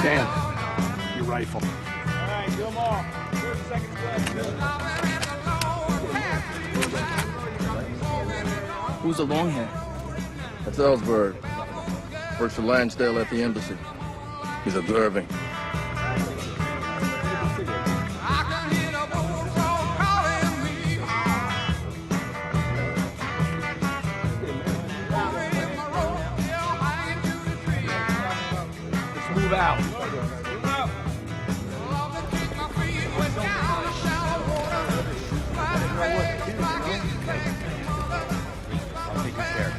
Dan, your rifle. All right, do them all. 30 seconds left. Who's the long hair? That's Ellsberg. Works for Lansdale at the embassy. He's observing. Let's move out. I'll take his care.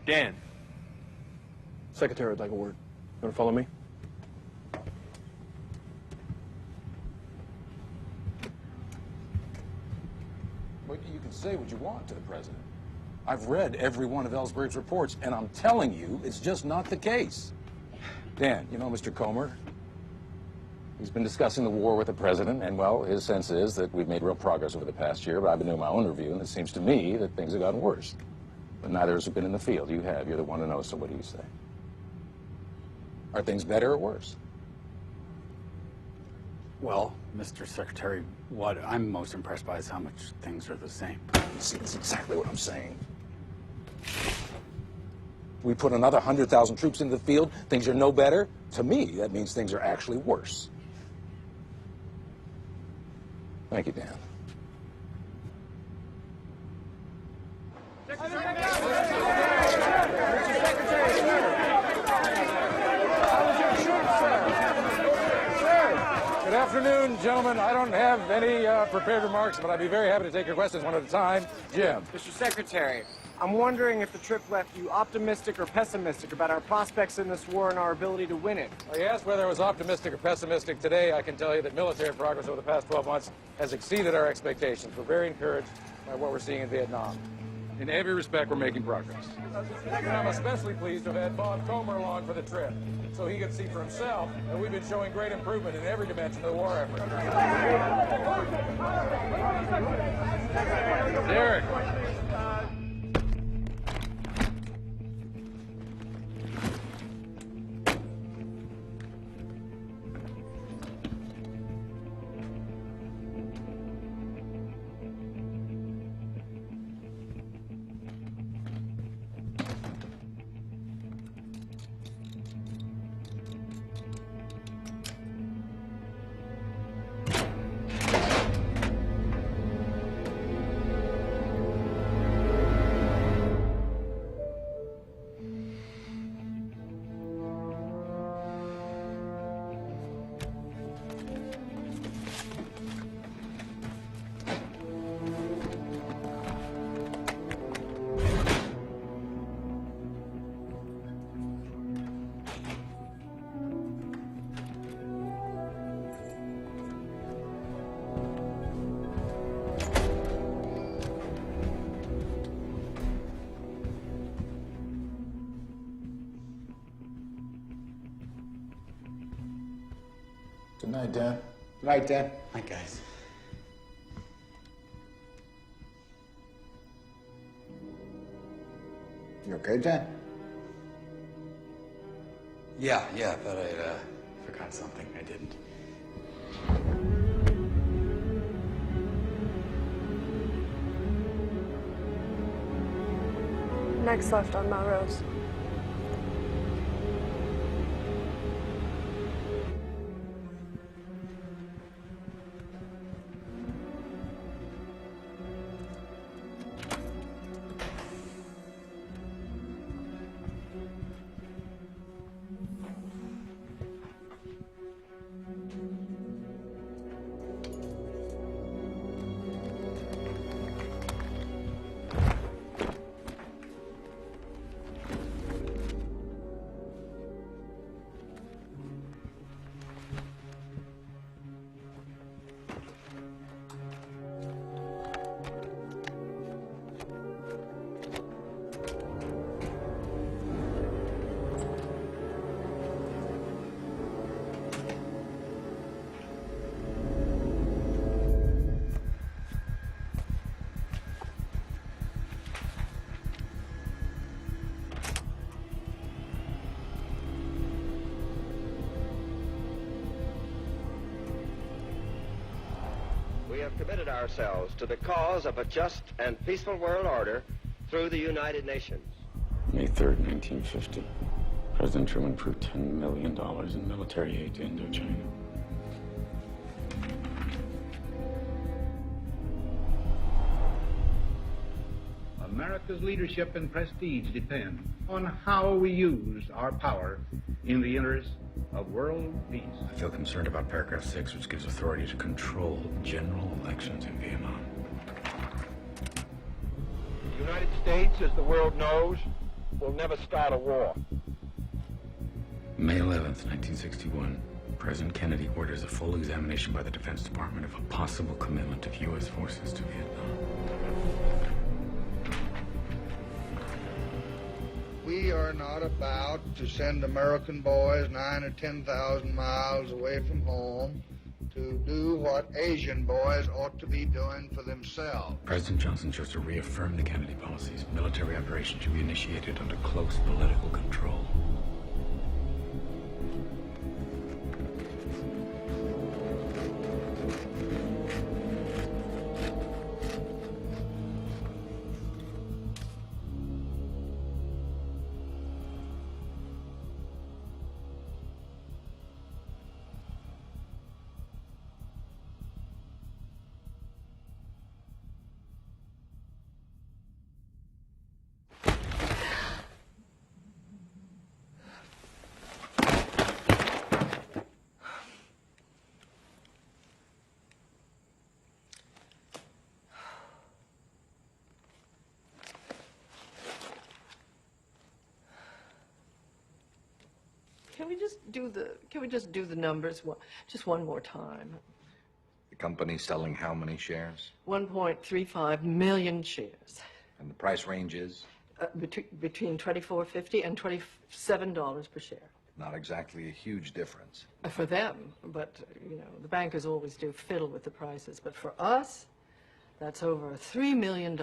Dan. Secretary would like a word. You want to follow me? Well, you can say what you want to the president. I've read every one of Ellsberg's reports, and I'm telling you, it's just not the case. Dan, you know Mr. Comer? He's been discussing the war with the president, and, well, his sense is that we've made real progress over the past year, but I've been doing my own review, and it seems to me that things have gotten worse. But neither of us have been in the field. You have. You're the one who knows, so what do you say? Are things better or worse? Well, Mr. Secretary, what I'm most impressed by is how much things are the same. See, that's exactly what I'm saying. We put another 100,000 troops into the field, things are no better. To me, that means things are actually worse. Thank you, Dan. Good afternoon, gentlemen. I don't have any prepared remarks, but I'd be very happy to take your questions one at a time. Jim. Mr. Secretary, I'm wondering if the trip left you optimistic or pessimistic about our prospects in this war and our ability to win it. Well, you asked whether I was optimistic or pessimistic today. I can tell you that military progress over the past 12 months has exceeded our expectations. We're very encouraged by what we're seeing in Vietnam. In every respect, we're making progress. And I'm especially pleased to have had Bob Comer along for the trip, so he could see for himself that we've been showing great improvement in every dimension of the war effort. Derek. Good night, Dan. Good night, Dan. Hi, guys. You okay, Dan? Yeah, I thought I'd forgot something. I didn't. Next left on Melrose. We have committed ourselves to the cause of a just and peaceful world order through the United Nations. May 3rd, 1950. President Truman approved $10 million in military aid to Indochina. America's leadership and prestige depend on how we use our power in the interest of world peace. I feel concerned about paragraph 6, which gives authority to control general elections in Vietnam. The United States, as the world knows, will never start a war. May 11th, 1961. President Kennedy orders a full examination by the Defense Department of a possible commitment of U.S. forces to Vietnam. We are not about to send American boys 9,000 or 10,000 miles away from home to do what Asian boys ought to be doing for themselves. President Johnson chose to reaffirm the Kennedy policies. Military operations should be initiated under close political control. Can we just do the numbers just one more time? The company's selling how many shares? 1.35 million shares. And the price range is? Between $24.50 and $27 per share. Not exactly a huge difference. For them, but, you know, the bankers always do fiddle with the prices. But for us, that's over $3 million,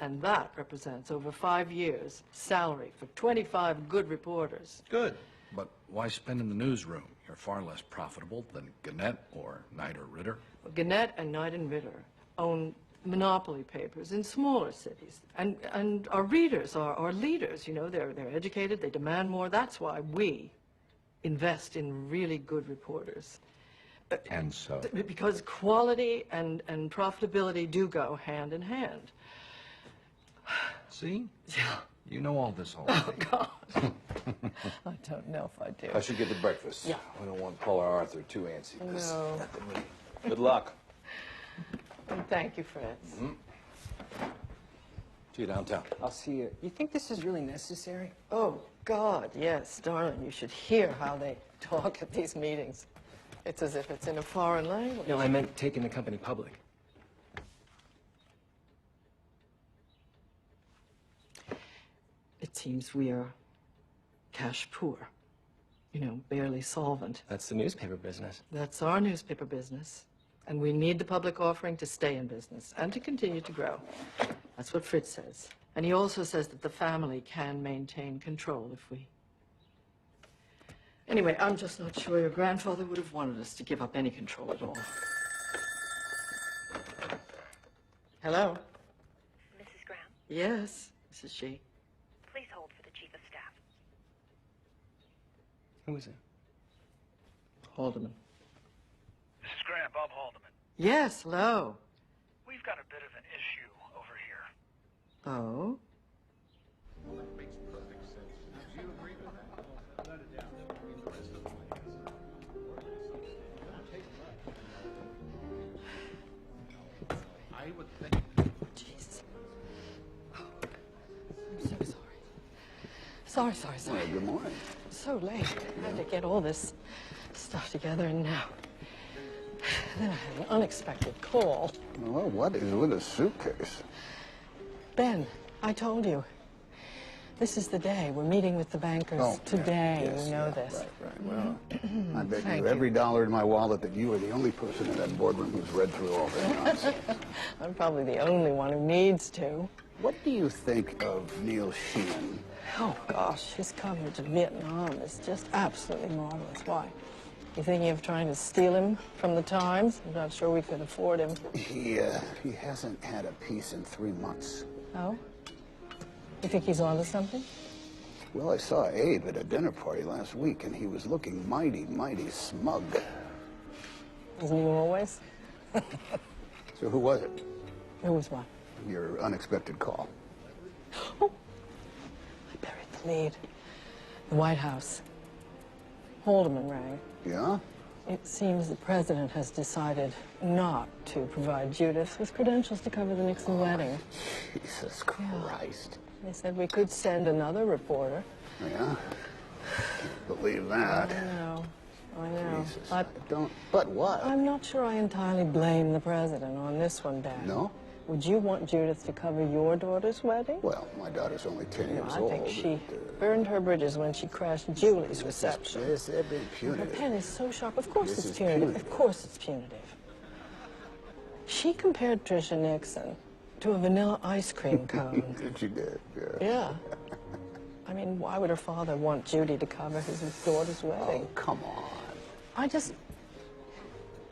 and that represents over 5 years' salary for 25 good reporters. Good. But why spend in the newsroom? You're far less profitable than Gannett or Knight or Ritter. Well, Gannett and Knight and Ritter own monopoly papers in smaller cities. And our readers are leaders, you know. They're educated, they demand more. That's why we invest in really good reporters. And so? Because quality and profitability do go hand in hand. See? Yeah. You know all this already. Oh, God. I don't know if I do. I should get to breakfast. Yeah. We don't want Paula Arthur too antsy. No. Good luck. And thank you, Fritz. See you downtown. I'll see you. You think this is really necessary? Oh, God, yes, darling. You should hear how they talk at these meetings. It's as if it's in a foreign language. No, I meant taking the company public. It seems we are cash poor. you know, barely solvent. That's the newspaper business. That's our newspaper business. And we need the public offering to stay in business and to continue to grow. That's what Fritz says. And he also says that the family can maintain control if we... Anyway, I'm just not sure your grandfather would have wanted us to give up any control at all. Hello? Mrs. Graham, Yes, this is she. please hold for the Chief of Staff. Who is it? Haldeman. Mrs. Graham, Bob Haldeman. Yes, hello. We've got a bit of an issue over here. Oh? Jeez. Oh, I'm so sorry. Sorry. Hey, good morning. So late. I had to get all this stuff together, and now... Then I had an unexpected call. Well, what is with a suitcase? Ben, I told you. This is the day. We're meeting with the bankers today. Yes, you know this. Right. Well, I bet Thank you every dollar in my wallet that you are the only person in that boardroom who's read through all this nonsense. I'm probably the only one who needs to. What do you think of Neil Sheehan? Oh, gosh, his coverage of Vietnam is just absolutely marvelous. Why? You thinking of trying to steal him from the Times? I'm not sure we could afford him. He hasn't had a piece in 3 months. Oh? You think he's onto something? Well, I saw Abe at a dinner party last week, and he was looking mighty smug. Isn't he always? So who was it? Who was what? Your unexpected call. Oh, I buried the lead. The White House. Haldeman rang. Yeah? It seems the president has decided not to provide Judith with credentials to cover the Nixon wedding. Jesus Christ. They said we could send another reporter. Yeah? Can't believe that. I know. Jesus, But But what? I'm not sure I entirely blame the president on this one, Ben. No? Would you want Judith to cover your daughter's wedding? Well, my daughter's only 10 years I old. think she burned her bridges when she crashed Julie's reception. This is Her punitive. pen is so sharp. Of course This it's is punitive. punitive. Of course it's punitive. She compared Tricia Nixon to a vanilla ice cream cone. She did, yeah. Yeah. I mean, why would her father want Judy to cover his daughter's wedding? Oh, come on.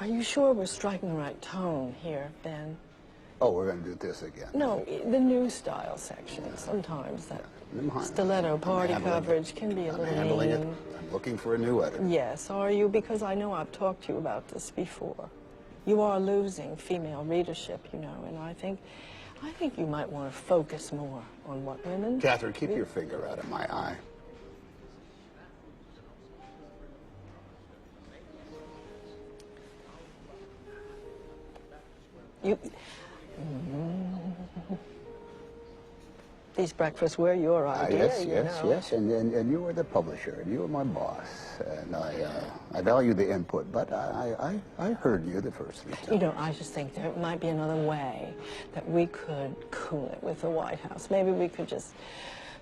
Are you sure we're striking the right tone here, Ben? Oh, we're going to do this again. No, the news style section. Sometimes that stiletto party coverage can be a little handling it. mean. I'm looking for a new editor. Yes, are you? Because I know I've talked to you about this before. You are losing female readership, you know, and I think you might want to focus more on what women... Catherine, keep your finger out of my eye. These breakfasts were your idea, Yes. And you were the publisher, and you were my boss. And I value the input, but I heard you the first 3 times. You know, I just think there might be another way that we could cool it with the White House. Maybe we could just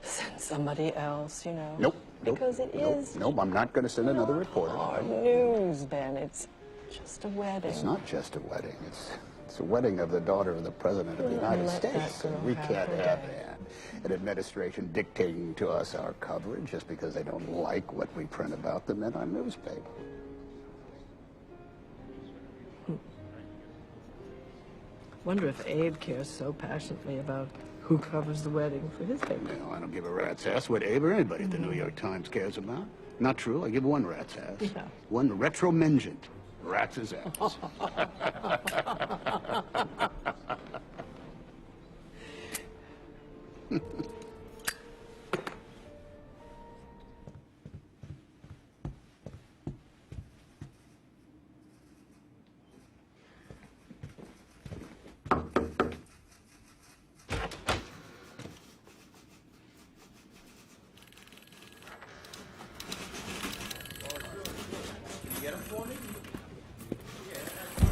send somebody else, you know. Nope. Because it is... Nope, I'm not going to send another reporter. Hard news, Ben. It's just a wedding. It's not just a wedding. It's a wedding of the daughter of the President of the United Let that States. girl And we have can't her have day. that. An administration dictating to us our coverage just because they don't like what we print about them in our newspaper. Wonder if Abe cares so passionately about who covers the wedding for his paper. You know, I don't give a rat's ass what Abe or anybody at the New York Times cares about. Not true. I give one rat's ass. Yeah. One retromingent rat's ass.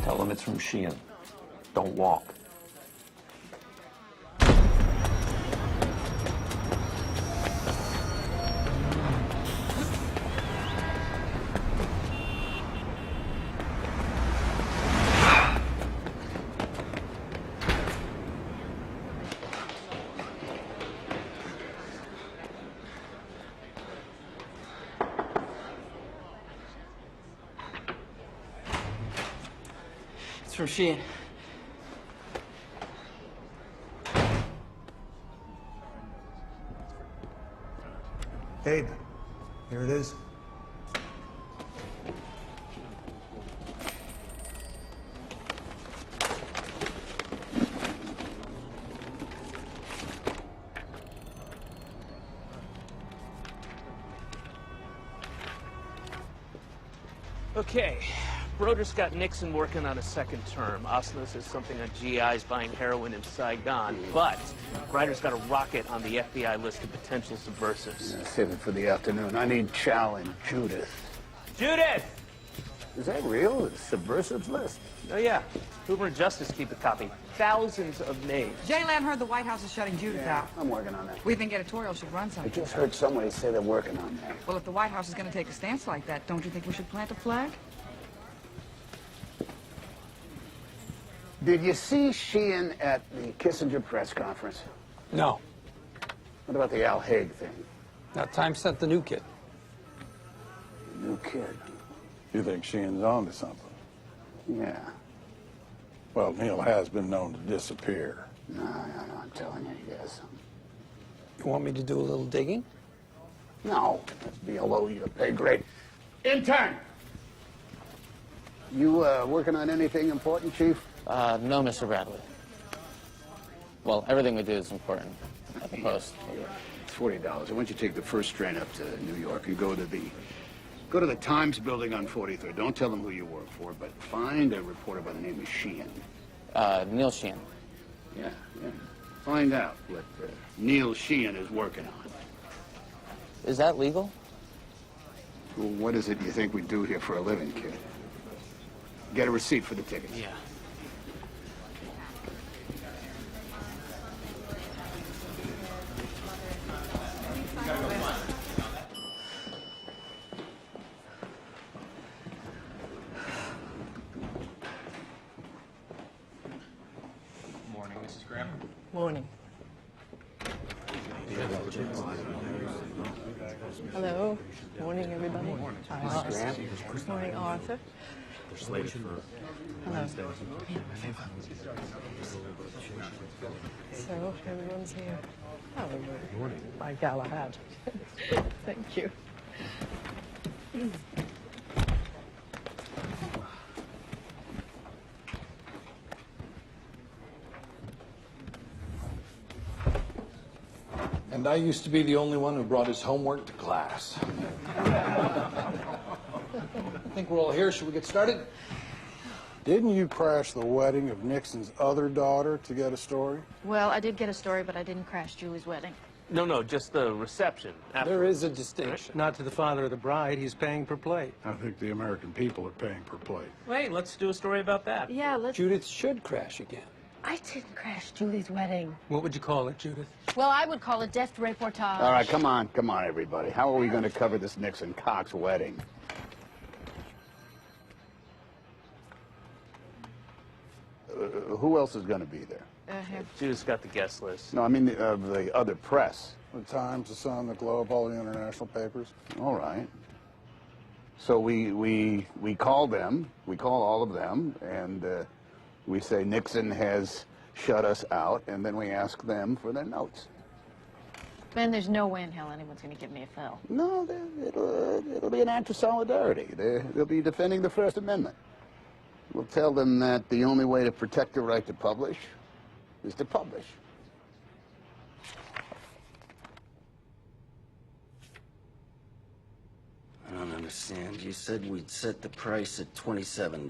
Tell them it's from Sheehan. Don't walk. from Sheehan. Abe, here it is. Okay, Broder's got Nixon working on a second term. Oslo says something on GIs buying heroin in Saigon. But Ryder's got a rocket on the FBI list of potential subversives. Yeah, save it for the afternoon. I need Chow and Judith. Judith! Is that real? The subversives list? Oh, yeah. Hoover and Justice keep a copy. Thousands of names. Jay Lamb heard the White House is shutting Judith out. I'm working on that. We think editorial should run I something. just heard somebody say they're working on that. Well, if the White House is going to take a stance like that, don't you think we should plant a flag? Did you see Sheehan at the Kissinger press conference? No. What about the Al Haig thing? Now, time sent the new kid. New kid? You think Sheehan's on to something? Yeah. Well, Neil has been known to disappear. No, I'm telling you, he has something. You want me to do a little digging? No, that'd be below your pay grade. Intern! You working on anything important, Chief? No, Mr. Bradley. Well, everything we do is important at the Post. It's $40. Why don't you take the first train up to New York? You go to the Times building on 43rd. Don't tell them who you work for, but find a reporter by the name of Sheehan. Neil Sheehan. Yeah. Find out what Neil Sheehan is working on. Is that legal? Well, what is it you think we do here for a living, kid? Get a receipt for the tickets. Yeah. Morning, Mrs. Graham. Morning. Hello. Morning, everybody. Hi, Arthur. Morning, Arthur. They're slated for Wednesday. So, everyone's here. Oh, good morning. By Galahad. Thank you. And I used to be the only one who brought his homework to class. I think we're all here. Should we get started? Didn't you crash the wedding of Nixon's other daughter to get a story? Well, I did get a story, but I didn't crash Julie's wedding. No, just the reception. There is a distinction. Not to the father of the bride. He's paying per plate. I think the American people are paying per plate. Wait, let's do a story about that. Yeah, let's... Judith should crash again. I didn't crash Julie's wedding. What would you call it, Judith? Well, I would call it deft reportage. All right, come on, everybody. How are we going to cover this Nixon-Cox wedding? Who else is going to be there? Here. Judith's got the guest list. No, I mean the other press. The Times, the Sun, the Globe, all the international papers. All right. So we call them, we call all of them, and we say Nixon has shut us out, and then we ask them for their notes. Ben, there's no way in hell anyone's going to give me a fill. No, it'll be an act of solidarity. They'll be defending the First Amendment. We'll tell them that the only way to protect the right to publish is to publish. I don't understand. You said we'd set the price at $27.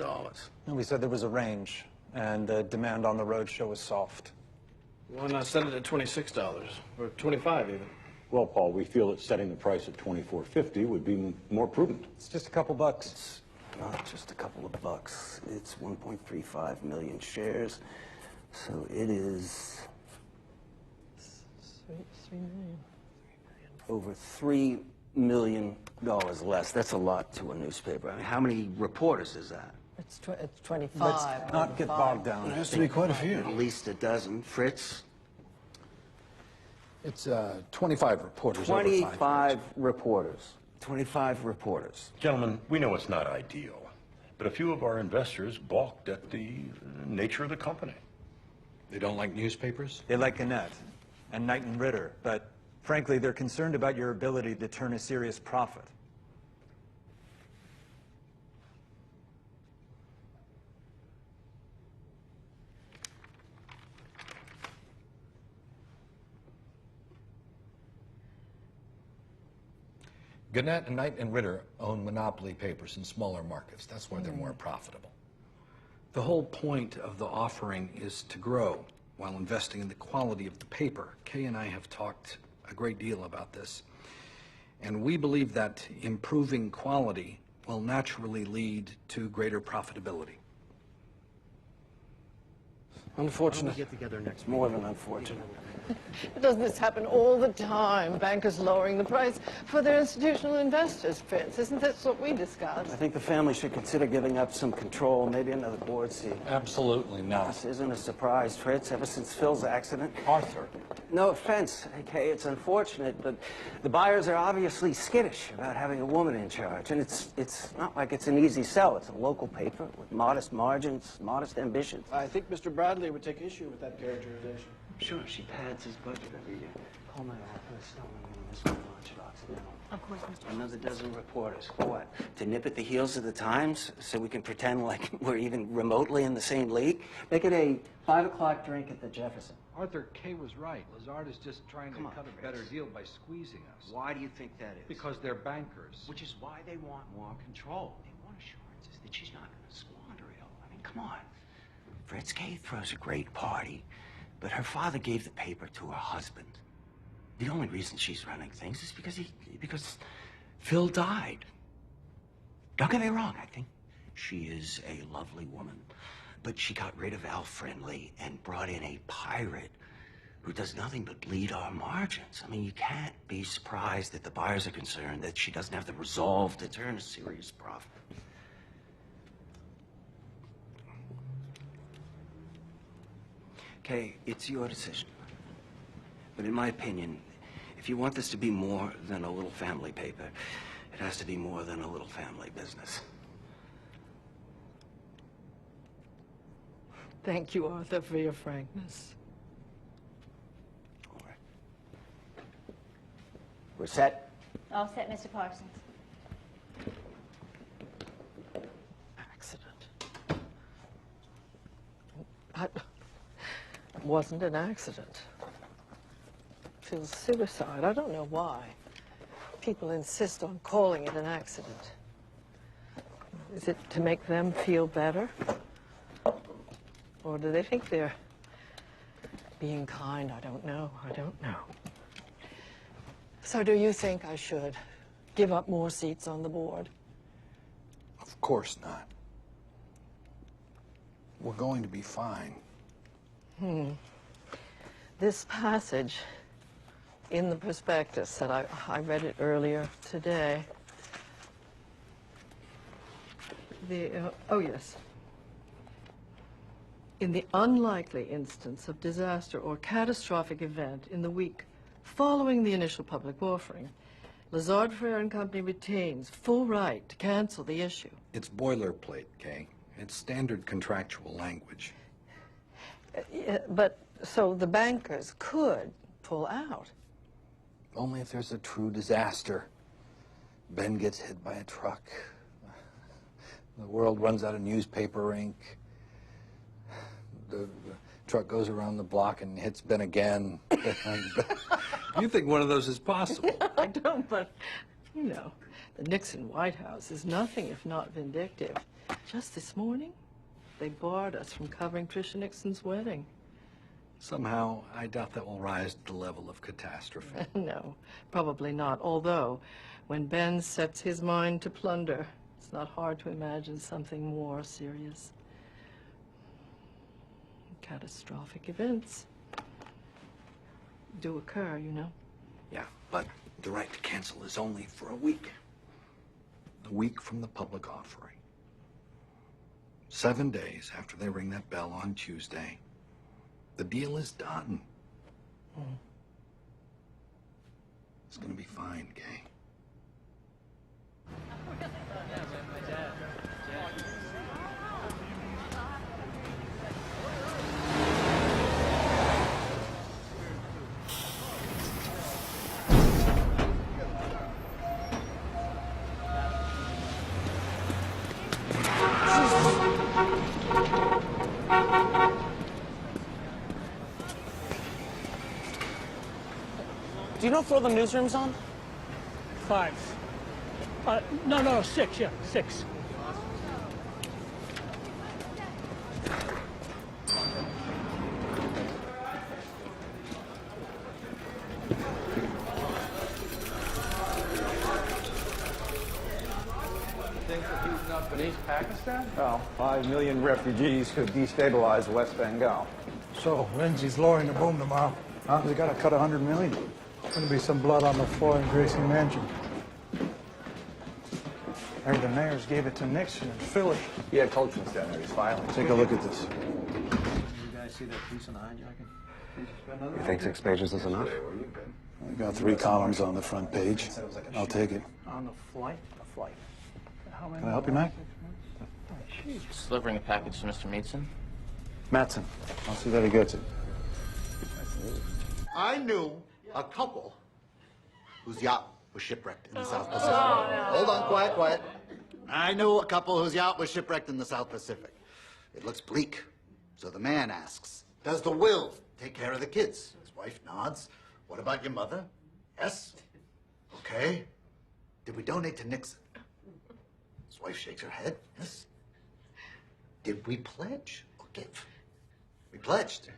No, we said there was a range, and the demand on the roadshow was soft. Why not set it at $26 or $25 even? Well, Paul, we feel that setting the price at $24.50 would be more prudent. It's just a couple bucks. It's not just a couple of bucks. It's 1.35 million shares. So it is 3 million. over $3 million less. That's a lot to a newspaper. I mean, how many reporters is that? It's 25. Let's not get bogged down. There has to be quite a few. At least a dozen. Fritz? It's 25 reporters. over 5 years. 25 reporters. 25 reporters. Gentlemen, we know it's not ideal, But a few of our investors balked at the nature of the company. They don't like newspapers? They like Gannett and Knight and Ritter, but frankly, they're concerned about your ability to turn a serious profit. Gannett and Knight and Ritter own monopoly papers in smaller markets. That's why they're more profitable. The whole point of the offering is to grow while investing in the quality of the paper. Kay and I have talked a great deal about this, and we believe that improving quality will naturally lead to greater profitability. Unfortunate. We'll get together next week. More than unfortunate. Doesn't this happen all the time? Bankers lowering the price for their institutional investors, Fritz. Isn't this what we discussed? I think the family should consider giving up some control, maybe another board seat. Absolutely not. This isn't a surprise, Fritz, ever since Phil's accident. Arthur. No offense, okay, it's unfortunate, but the buyers are obviously skittish about having a woman in charge. And it's not like it's an easy sell. It's a local paper with modest margins, modest ambitions. I think Mr. Bradley would take issue with that characterization. Sure, she pads his budget every year. Call my office, tell me I'm gonna miss my lunch box now. Of course, Mr. Another dozen reporters. For what? To nip at the heels of the Times so we can pretend like we're even remotely in the same league? Make it a 5 o'clock drink at the Jefferson. Arthur, Kay was right. Lazard is just trying to cut a better deal by squeezing us. Why do you think that is? Because they're bankers. Which is why they want more control. They want assurances that she's not going to squander it all. I mean, come on. Fritz, Kay throws a great party, but her father gave the paper to her husband. The only reason she's running things is because Phil died. Don't get me wrong, I think she is a lovely woman. But she got rid of Al Friendly and brought in a pirate who does nothing but lead our margins. I mean, you can't be surprised that the buyers are concerned that she doesn't have the resolve to turn a serious profit. Okay, it's your decision. But in my opinion, if you want this to be more than a little family paper, it has to be more than a little family business. Thank you, Arthur, for your frankness. All right. We're set? All set, Mr. Parsons. Accident. It wasn't an accident. It was suicide. I don't know why. People insist on calling it an accident. Is it to make them feel better? Or do they think they're being kind? I don't know. I don't know. So do you think I should give up more seats on the board? Of course not. We're going to be fine. This passage in the prospectus that I read it earlier today. Oh yes. In the unlikely instance of disaster or catastrophic event in the week following the initial public offering, Lazard, Frere and Company retains full right to cancel the issue. It's boilerplate, Kay. It's standard contractual language. But so the bankers could pull out. Only if there's a true disaster. Ben gets hit by a truck. The world runs out of newspaper ink. The truck goes around the block and hits Ben again. You think one of those is possible? I don't, but, you know, the Nixon White House is nothing if not vindictive. Just this morning, they barred us from covering Tricia Nixon's wedding. Somehow, I doubt that will rise to the level of catastrophe. No, probably not. Although, when Ben sets his mind to plunder, it's not hard to imagine something more serious. Catastrophic events do occur, you know. Yeah, but the right to cancel is only for a week. A week from the public offering. 7 days after they ring that bell on Tuesday, the deal is done. It's gonna be fine, Kay. Do you know if all the newsroom's on? 5. No, 6, yeah, 6. Things are heating up in East Pakistan? Well, 5 million refugees could destabilize West Bengal. So, Lindsay's lowering the boom tomorrow. Huh? They gotta cut 100 million. Gonna be some blood on the floor in Gracie Mansion. I heard the mayors gave it to Nixon in Philly. Yeah, Coachman's down there. He's filing. Take a look at this. You guys see that piece on the hijacking? You think 6 pages is enough? We got 3 columns on the front page. I'll take it. On the flight? A flight. Can I help you, Mac? Just delivering a package to Mr. Meadson. Matson. I'll see that he gets it. I knew a couple whose yacht was shipwrecked in the South Pacific. Hold on, quiet. I knew a couple whose yacht was shipwrecked in the South Pacific. It looks bleak. So the man asks, does the will take care of the kids? His wife nods. What about your mother? Yes. Okay. Did we donate to Nixon? His wife shakes her head. Yes. Did we pledge or give? We pledged.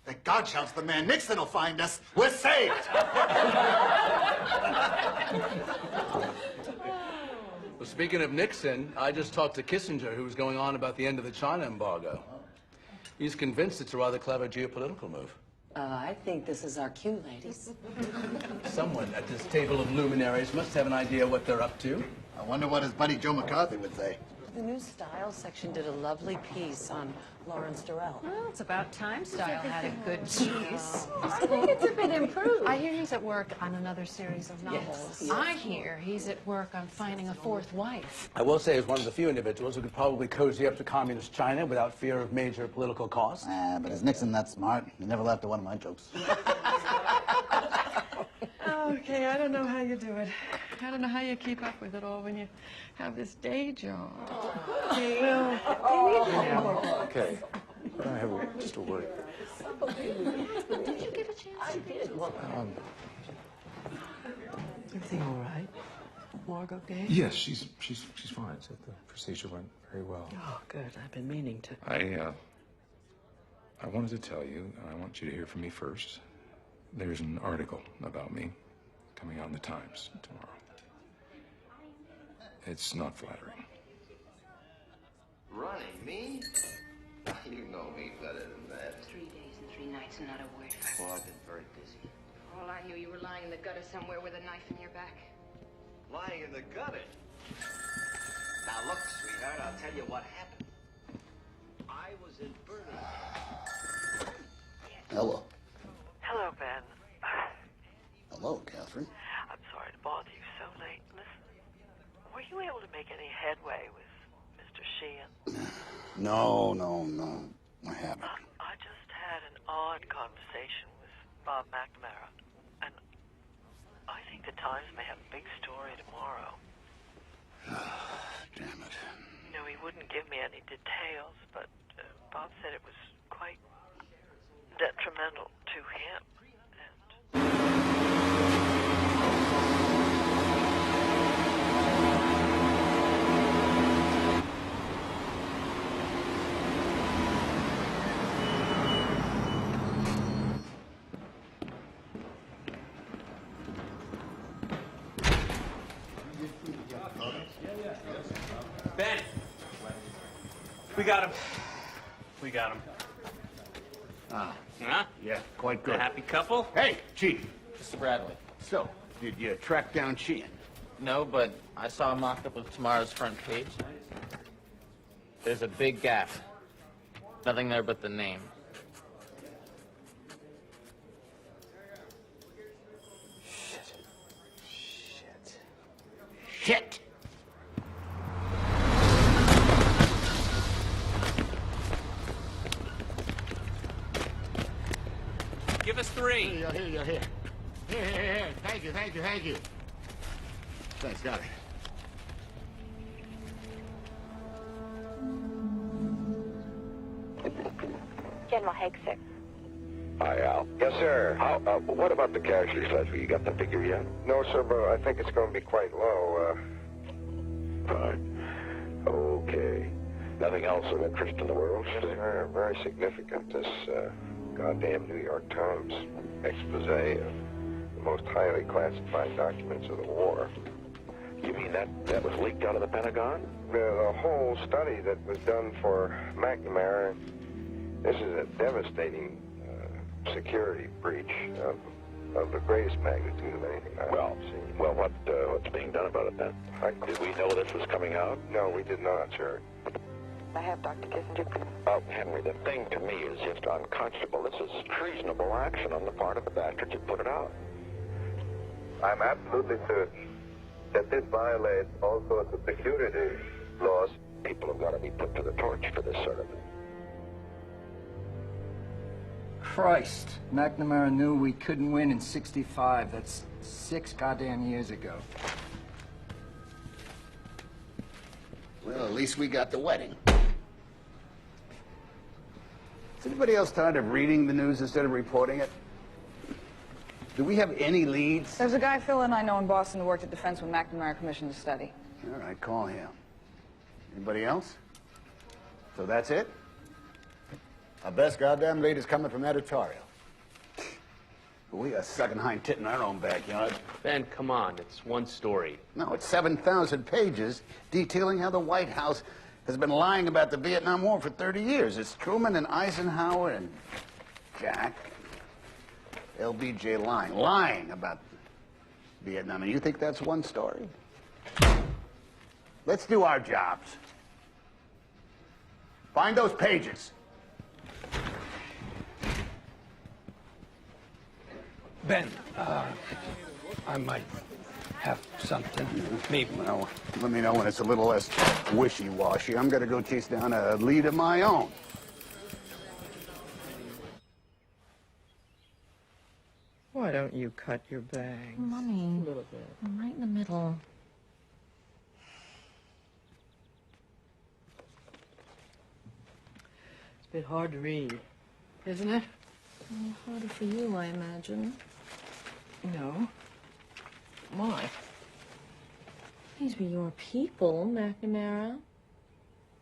Thank God, shouts the man. Nixon will find us. We're saved. Well, speaking of Nixon, I just talked to Kissinger, who was going on about the end of the China embargo. He's convinced it's a rather clever geopolitical move. I think this is our cue, ladies. Someone at this table of luminaries must have an idea what they're up to. I wonder what his buddy Joe McCarthy would say. The new Style section did a lovely piece on Lawrence Durrell. Well, it's about time Style had a good piece. I think it's a bit improved. I hear he's at work on another series of novels. Yes. I hear he's at work on finding a 4th wife. I will say, as one of the few individuals who could probably cozy up to communist China without fear of major political costs. But is Nixon that smart? He never laughed at one of my jokes. Okay, I don't know how you do it. I don't know how you keep up with it all when you have this day job. Okay, well, Okay. I have just a word. did you get a chance? I did. Well, Everything all right? Margot okay? Yes, she's fine. So the procedure went very well. Oh, good. I've been meaning to. I wanted to tell you, and I want you to hear from me first. There's an article about me coming out in the Times tomorrow. It's not flattering. Running me? You know me better than that. 3 days and 3 nights and not a word. Well, I've been very busy. For all I knew, you were lying in the gutter somewhere with a knife in your back. Lying in the gutter. Now look, sweetheart, I'll tell you what happened. I was in Birmingham. Hello. Hello, Ben. Hello, Catherine. I'm sorry to bother you so late. Listen, were you able to make any headway with Mr. Sheehan? No. I haven't. I just had an odd conversation with Bob McNamara, and I think the Times may have a big story tomorrow. Damn it. You know, he wouldn't give me any details, but Bob said it was quite detrimental to him. Ben! We got him. We got him. Ah. Huh? Yeah, quite good. A happy couple? Hey, Chief. Mr. Bradley. So, did you track down Sheehan? No, but I saw a mock-up of tomorrow's front page. There's a big gap. Nothing there but the name. Shit! Give us 3. Here. Thank you. Thanks, got it. General Haig, sir. Hi, Al. Yes, sir. What about the casualties, Leslie? You got the figure yet? No, sir, but I think it's going to be quite low. Fine. Okay. Nothing else of interest in the world? Very, very significant. This goddamn New York Times expose of the most highly classified documents of the war. You mean that was leaked out of the Pentagon? The whole study that was done for McNamara, this is a devastating security breach of the greatest magnitude of anything I've seen. Well, what's being done about it then? Did we know this was coming out? No, we did not, sir. I have Dr. Kissinger. Henry, the thing to me is just unconscionable. This is treasonable action on the part of the bastards who put it out. I'm absolutely certain that this violates all sorts of security laws. People have got to be put to the torch for this sort of thing. Christ, McNamara knew we couldn't win in '65. That's 6 goddamn years ago. Well, at least we got the wedding. Is anybody else tired of reading the news instead of reporting it? Do we have any leads? There's a guy, Phil, and I know in Boston who worked at Defense when McNamara commissioned the study. All right, call him. Anybody else? So that's it? Our best goddamn lead is coming from editorial. Well, we got sucking hind tit in our own backyard. Ben, come on. It's one story. No, it's 7,000 pages detailing how the White House has been lying about the Vietnam War for 30 years. It's Truman and Eisenhower and Jack, LBJ lying about Vietnam. And you think that's one story? Let's do our jobs. Find those pages. Ben, I might have something. Maybe. Well, let me know when it's a little less wishy-washy. I'm gonna go chase down a lead of my own. Why don't you cut your bangs? Mommy, A little bit. I'm right in the middle. It's a bit hard to read, isn't it? Harder for you, I imagine. No. Why? These were your people, McNamara,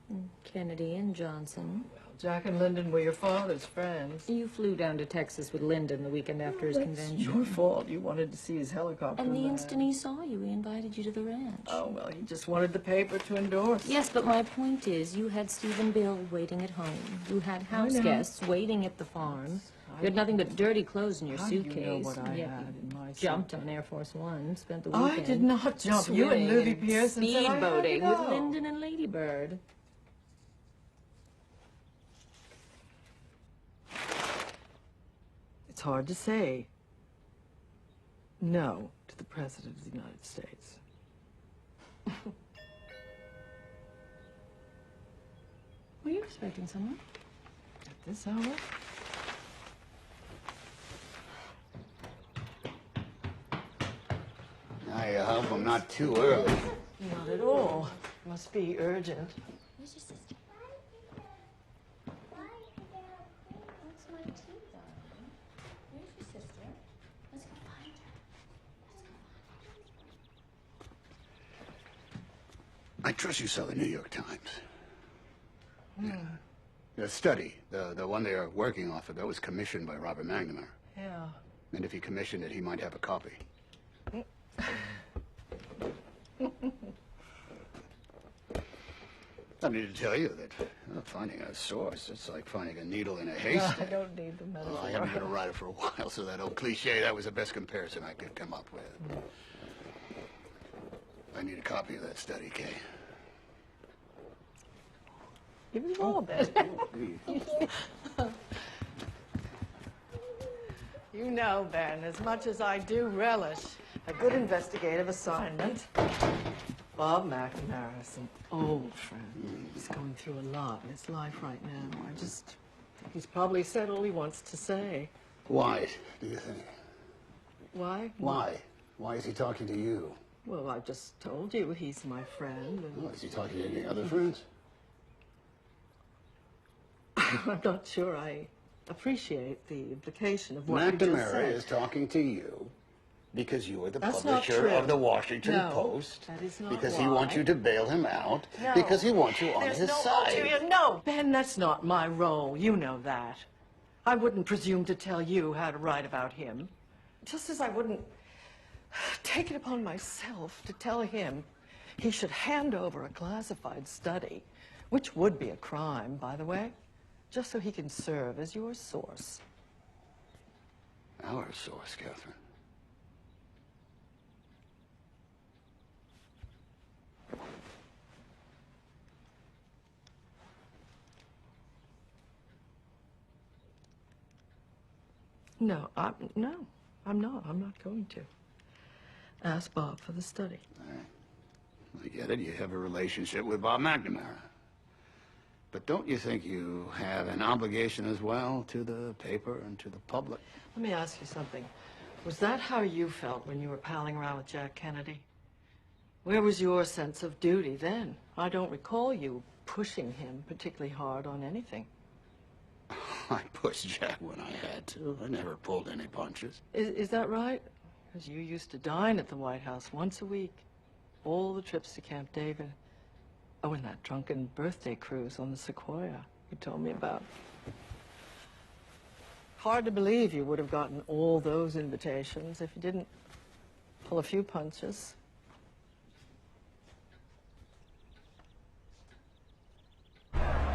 and Kennedy and Johnson. Jack and Lyndon were your father's friends. You flew down to Texas with Lyndon the weekend after his convention. Your fault. You wanted to see his helicopter. And the land. instant he saw you, he invited you to the ranch. Oh, well, he just wanted the paper to endorse. Yes, but my point is, you had Stephen Bill waiting at home. You had house know. guests waiting at the farm. You had nothing but dirty clothes in your How do you know suitcase. what I Yet had in my jumped on Air Force One, spent the I weekend. did not jump. You and swimming Lily Pearson said I had to speedboating with go. Lyndon and Lady Bird. It's hard to say no to the President of the United States. Were you expecting someone? At this hour? I hope I'm not too early. Not at all. Must be urgent. Where's your sister? What's my tea, darling? Where's your sister? Let's go find her. I trust you saw the New York Times. Yeah. The study, the one they are working off of, that was commissioned by Robert McNamara. Yeah. And if he commissioned it, he might have a copy. I need to tell you that finding a source, it's like finding a needle in a haystack. I don't need the metaphor. Well, I haven't been a writer for a while, so that old cliche, that was the best comparison I could come up with. I need a copy of that study, Kay. Give me all of it. You know, Ben, as much as I do relish a good investigative assignment, Bob McNamara is an old friend. He's going through a lot in his life right now. I just think he's probably said all he wants to say. Why, do you think? Why? Why? Why is he talking to you? Well, I just told you he's my friend. And Oh, is he talking to any other friends? I'm not sure I appreciate the implication of what you just McNamara said. is talking to you because you are the That's not publisher true. of the Washington No, Post. that is not because why. he wants you to bail him out. No. Because he wants you on There's his no side. ulterior. No, Ben, that's not my role. You know that. I wouldn't presume to tell you how to write about him. Just as I wouldn't take it upon myself to tell him he should hand over a classified study, which would be a crime, by the way, just so he can serve as your source. Our source, Catherine. No, I'm not. I'm not going to. Ask Bob for the study. I get it. You have a relationship with Bob McNamara. But don't you think you have an obligation as well to the paper and to the public? Let me ask you something. Was that how you felt when you were palling around with Jack Kennedy? Where was your sense of duty then? I don't recall you pushing him particularly hard on anything. I pushed Jack when I had to. I never pulled any punches. Is that right? Because you used to dine at the White House once a week. All the trips to Camp David. Oh, and that drunken birthday cruise on the Sequoia you told me about. Hard to believe you would have gotten all those invitations if you didn't pull a few punches.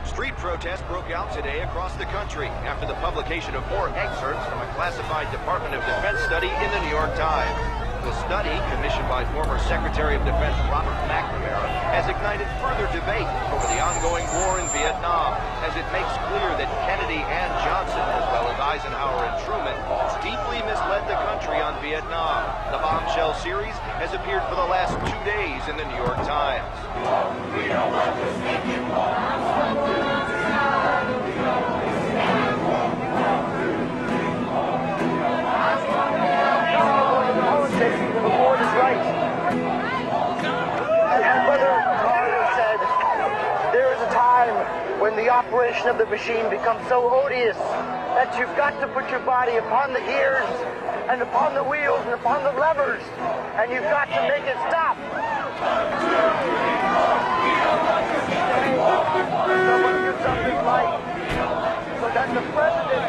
Street protests broke out today across the country after the publication of more excerpts from a classified Department of Defense study in the New York Times. The study, commissioned by former Secretary of Defense Robert McNamara, has ignited further debate over the ongoing war in Vietnam, as it makes clear that Kennedy and Johnson, as well as Eisenhower and Truman, deeply misled the country on Vietnam. The bombshell series has appeared for the last 2 days in the New York Times. We don't want to speak in the board is right. As Brother Carter said, there is a time when the operation of the machine becomes so odious that you've got to put your body upon the gears and upon the wheels and upon the levers, and you've got to make it stop. Someone do something right so that the president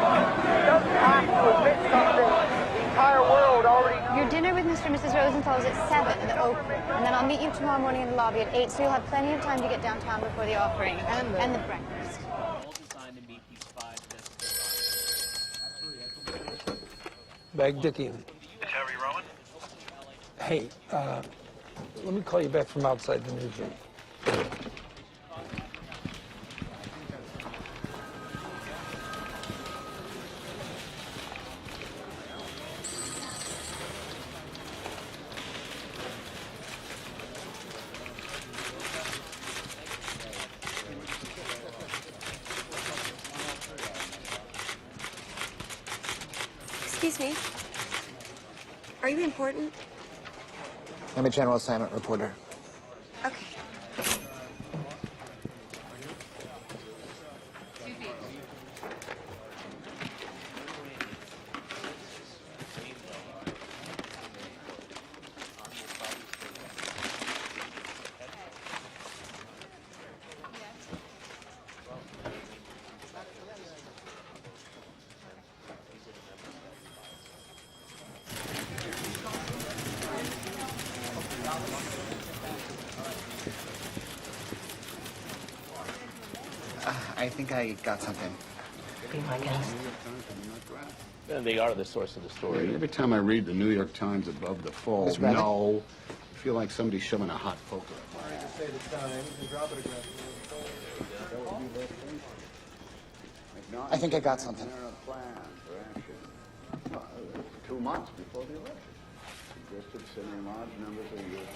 doesn't have to admit something the entire world already. Your dinner with Mr. and Mrs. Rosenthal is at 7 in the Oak, and then I'll meet you tomorrow morning in the lobby at 8, so you'll have plenty of time to get downtown before the offering and the breakfast. Bagdickian. Harry Rowan? Hey, let me call you back from outside the newsroom. Excuse me. Are you important? I'm a general assignment reporter. Okay. I think I got something. Be my guest. And they are the source of the story. Every time I read the New York Times above the fold, Miss Bradley? no, I feel like somebody's shoving a hot poker. Say the time and drop it again. I think I got something. Plan for action. 2 months before the election. Suggested sending large numbers of U.S.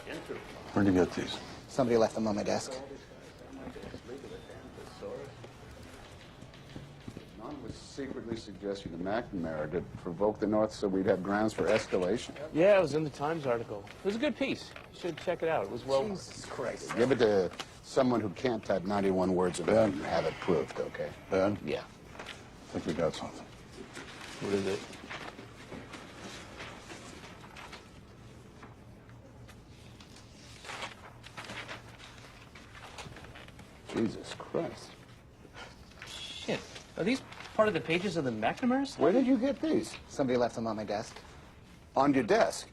forces. Where'd you get these? Somebody left them on my desk. None was secretly suggesting to McNamara to provoke the North so we'd have grounds for escalation. Yeah, it was in the Times article. It was a good piece. You should check it out. It was well. Jesus Christ. Give it to Someone who can't type 91 words and have it proved, okay? Ben? Yeah. I think we got something. What is it? Jesus Christ. Shit. Are these part of the pages of the McNamara study? Where did you get these? Somebody left them on my desk. On your desk?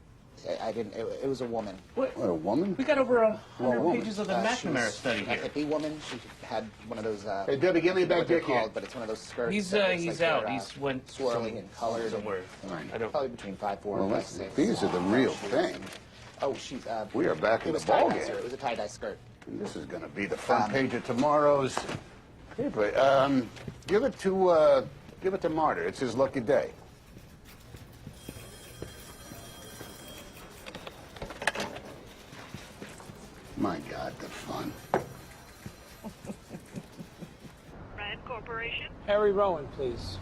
I didn't. It was a woman. What, a woman? We got over 100 woman. pages of the McNamara study A here. hippie woman. She had one of those. Hey, Debbie, give me a I don't know back what they're dick here. called, but it's one of those skirts. He's that looks he's like out. they're, He's went swirly and colored. somewhere. I don't. Probably between 5'4" Well, and let's, 5'6". these are the real thing. Oh, she's. We are back in It the was tie-dye, ballgame. sir. It was a tie-dye skirt. And this is going to be the front page of tomorrow's paper. Give it to Martyr. It's his lucky day. My God, the fun. Rand Corporation? Harry Rowan, please.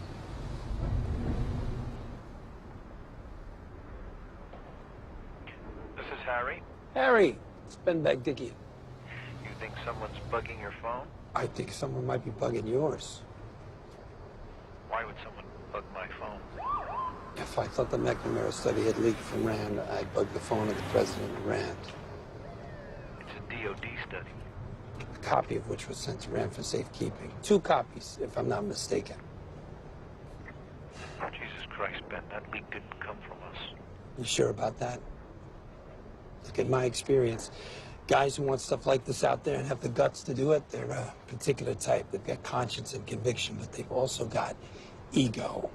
This is Harry. Harry, it's Ben Bagdickian. You think someone's bugging your phone? I think someone might be bugging yours. Why would someone bug my phone? If I thought the McNamara study had leaked from Rand, I'd bug the phone of the president of Rand. It's a DOD study. A copy of which was sent to Rand for safekeeping. 2 copies, if I'm not mistaken. Jesus Christ, Ben, that leak didn't come from us. You sure about that? Look, in my experience, guys who want stuff like this out there and have the guts to do it, they're a particular type. They've got conscience and conviction, but they've also got ego.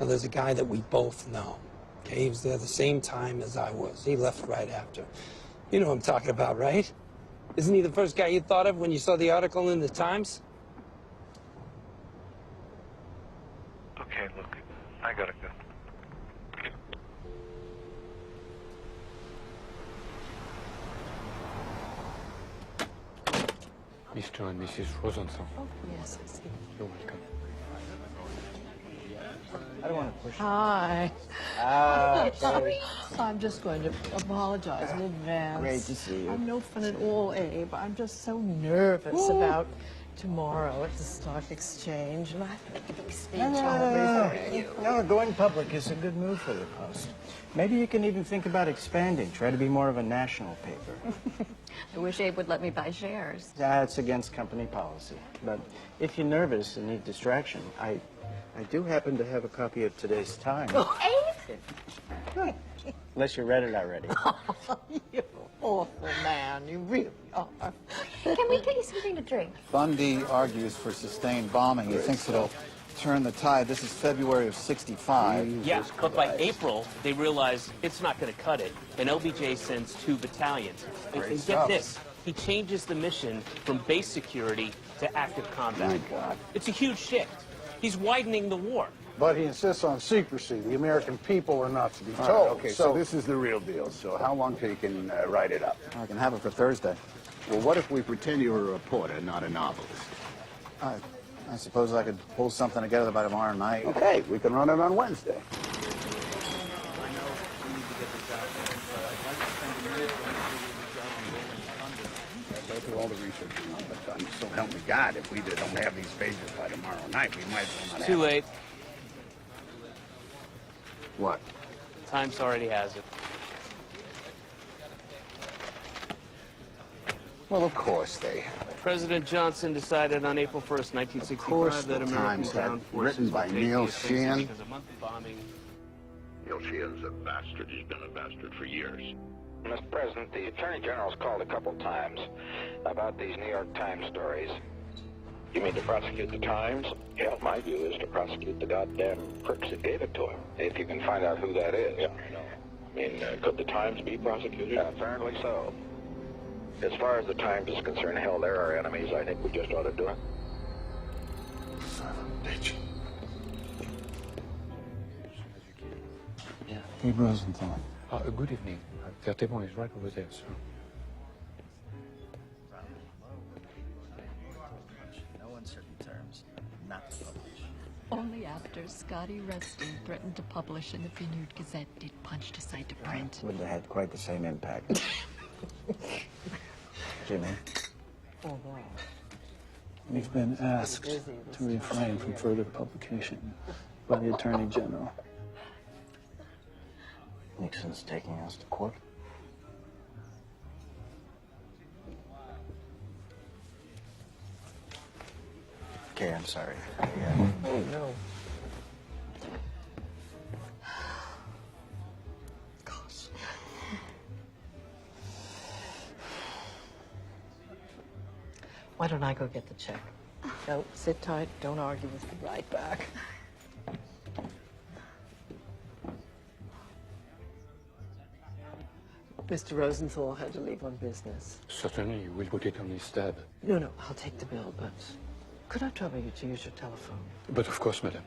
Now, there's a guy that we both know. Okay, he was there the same time as I was. He left right after. You know what I'm talking about, right? Isn't he the first guy you thought of when you saw the article in the Times? Okay, look, I gotta go. Mr. and Mrs. Rosenthal. Oh, yes, I see. You're welcome. I don't want to push. Hi. Sorry. I'm just going to apologize in advance. Great to see you. I'm no fun at all, Abe. I'm just so nervous about tomorrow at the stock exchange, and I have to make a big speech. No, going public is a good move for the Post. Maybe you can even think about expanding. Try to be more of a national paper. I wish Abe would let me buy shares. That's against company policy. But if you're nervous and need distraction, I do happen to have a copy of today's Times. Abe? Unless you read it already. You're an awful man. You really are. Can we get you something to drink? Bundy argues for sustained bombing. He thinks it'll turn the tide. This is February of '65. Yeah, but by April, they realize it's not going to cut it, and LBJ sends 2 battalions. And get stuff. this, he changes the mission from base security to active combat. My God. It's a huge shift. He's widening the war. But he insists on secrecy. The American people are not to be All told. right, okay, so this is the real deal. So how long till you can write it up? I can have it for Thursday. Well, what if we pretend you were a reporter, not a novelist? I suppose I could pull something together by tomorrow night. Okay, we can run it on Wednesday. Go through all the research, but so help me God, if we don't have these pages by tomorrow night, we might as well not Too have late. What? Times already has it. Well, of course they. President Johnson decided on April 1st, 1965, Of course that the American Times had ground forces written by would take Neil the offensive Sheehan. because a month of bombing. Neil Sheehan's a bastard. He's been a bastard for years. Mr. President, the Attorney General's called a couple times about these New York Times stories. You mean to prosecute the Times? Yeah, my view is to prosecute the goddamn pricks that gave it to him. If you can find out who that is. Yeah, I know. I mean, could the Times be prosecuted? Apparently so. As far as the Times is concerned, hell, they're our enemies. I think we just ought to do it. Son of a bitch. Abe Rosenthal. Good evening. Wartawan is right over there, sir. No uncertain terms. Not to publish. Only after Scotty Reston threatened to publish in the Vineyard Gazette did Punch decide to print. Would have had quite the same impact. Jimmy, We've been asked to refrain from further publication by the Attorney General. Nixon's taking us to court. Okay, I'm sorry. Yeah. Oh, no. Gosh. Why don't I go get the check? No, sit tight. Don't argue with me. Right back. Mr. Rosenthal had to leave on business. Certainly, you will put it on his tab. No, I'll take the bill, but could I trouble you to use your telephone? But of course, madam.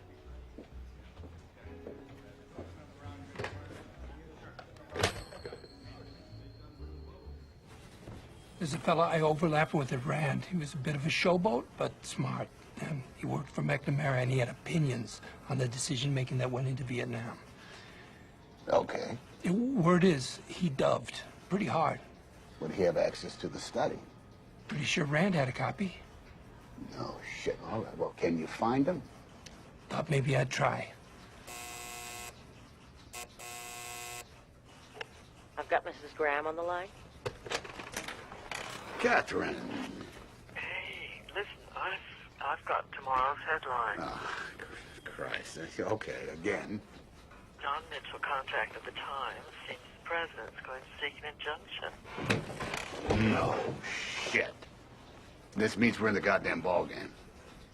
There's a fella I overlapped with at Rand. He was a bit of a showboat, but smart. And he worked for McNamara, and he had opinions on the decision-making that went into Vietnam. Okay. Word is, he doved pretty hard. Would he have access to the study? Pretty sure Rand had a copy. No shit. All right. Well, can you find him? Thought maybe I'd try. I've got Mrs. Graham on the line. Catherine. Hey, listen, I've got tomorrow's headline. Oh, Christ. Okay, again. John Mitchell contacted the Times. Seems the president's going to seek an injunction. No shit. This means we're in the goddamn ball game.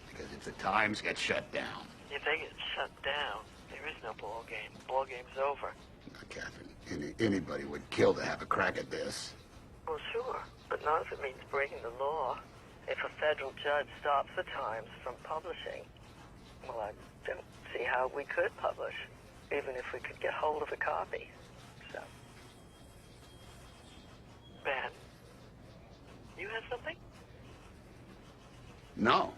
Because if the Times get shut down. If they get shut down, there is no ball game. Ball game's over. Catherine, anybody would kill to have a crack at this. Well, sure, but not if it means breaking the law. If a federal judge stops the Times from publishing, well, I don't see how we could publish, even if we could get hold of a copy. So, Ben, you have something? No.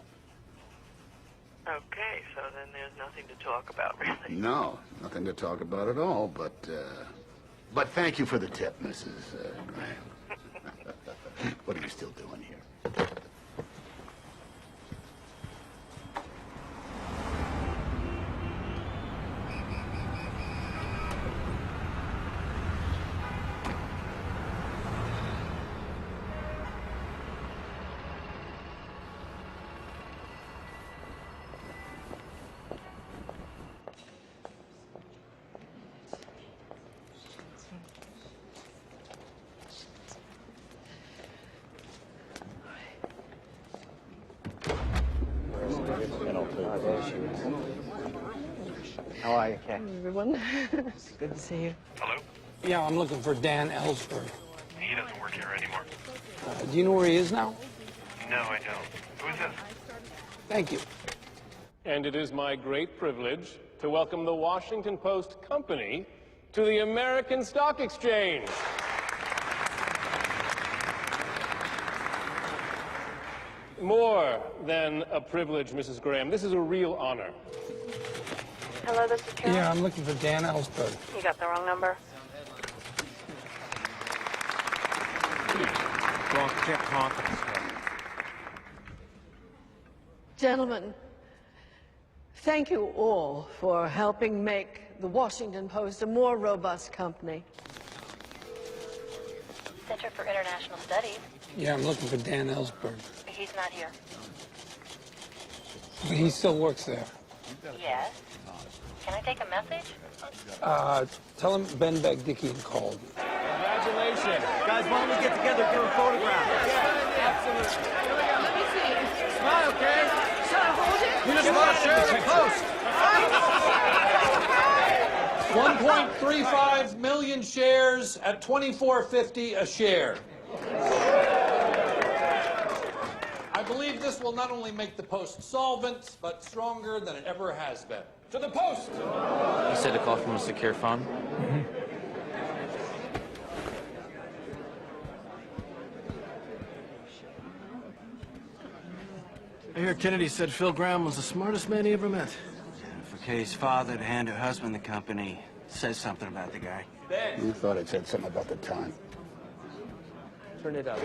Okay, so then there's nothing to talk about, really. No, nothing to talk about at all, but thank you for the tip, Mrs. Graham. What are you still doing here? How are you, Kay? Everyone. It's good to see you. Hello? Yeah, I'm looking for Dan Ellsberg. He doesn't work here anymore. Do you know where he is now? No, I don't. Who is this? Thank you. And it is my great privilege to welcome the Washington Post Company to the American Stock Exchange. More than a privilege, Mrs. Graham. This is a real honor. Hello, this is Carol. Yeah, I'm looking for Dan Ellsberg. You got the wrong number. Gentlemen, thank you all for helping make the Washington Post a more robust company. Center for International Studies. Yeah, I'm looking for Dan Ellsberg. He's not here. But he still works there. Yes. Can I take a message? Tell him Ben Bagdickian called. Congratulations. Guys, why don't we get together, get a photograph? Absolutely. Let me see. Smile, okay? Shall I hold it? You just want to share the post. 1.35 million shares at $24.50 a share. I believe this will not only make the Post solvent, but stronger than it ever has been. To the Post! You said a call from a secure phone? I hear Kennedy said Phil Graham was the smartest man he ever met. For Kay's father to hand her husband the company says something about the guy. You thought it said something about the time. Turn it up.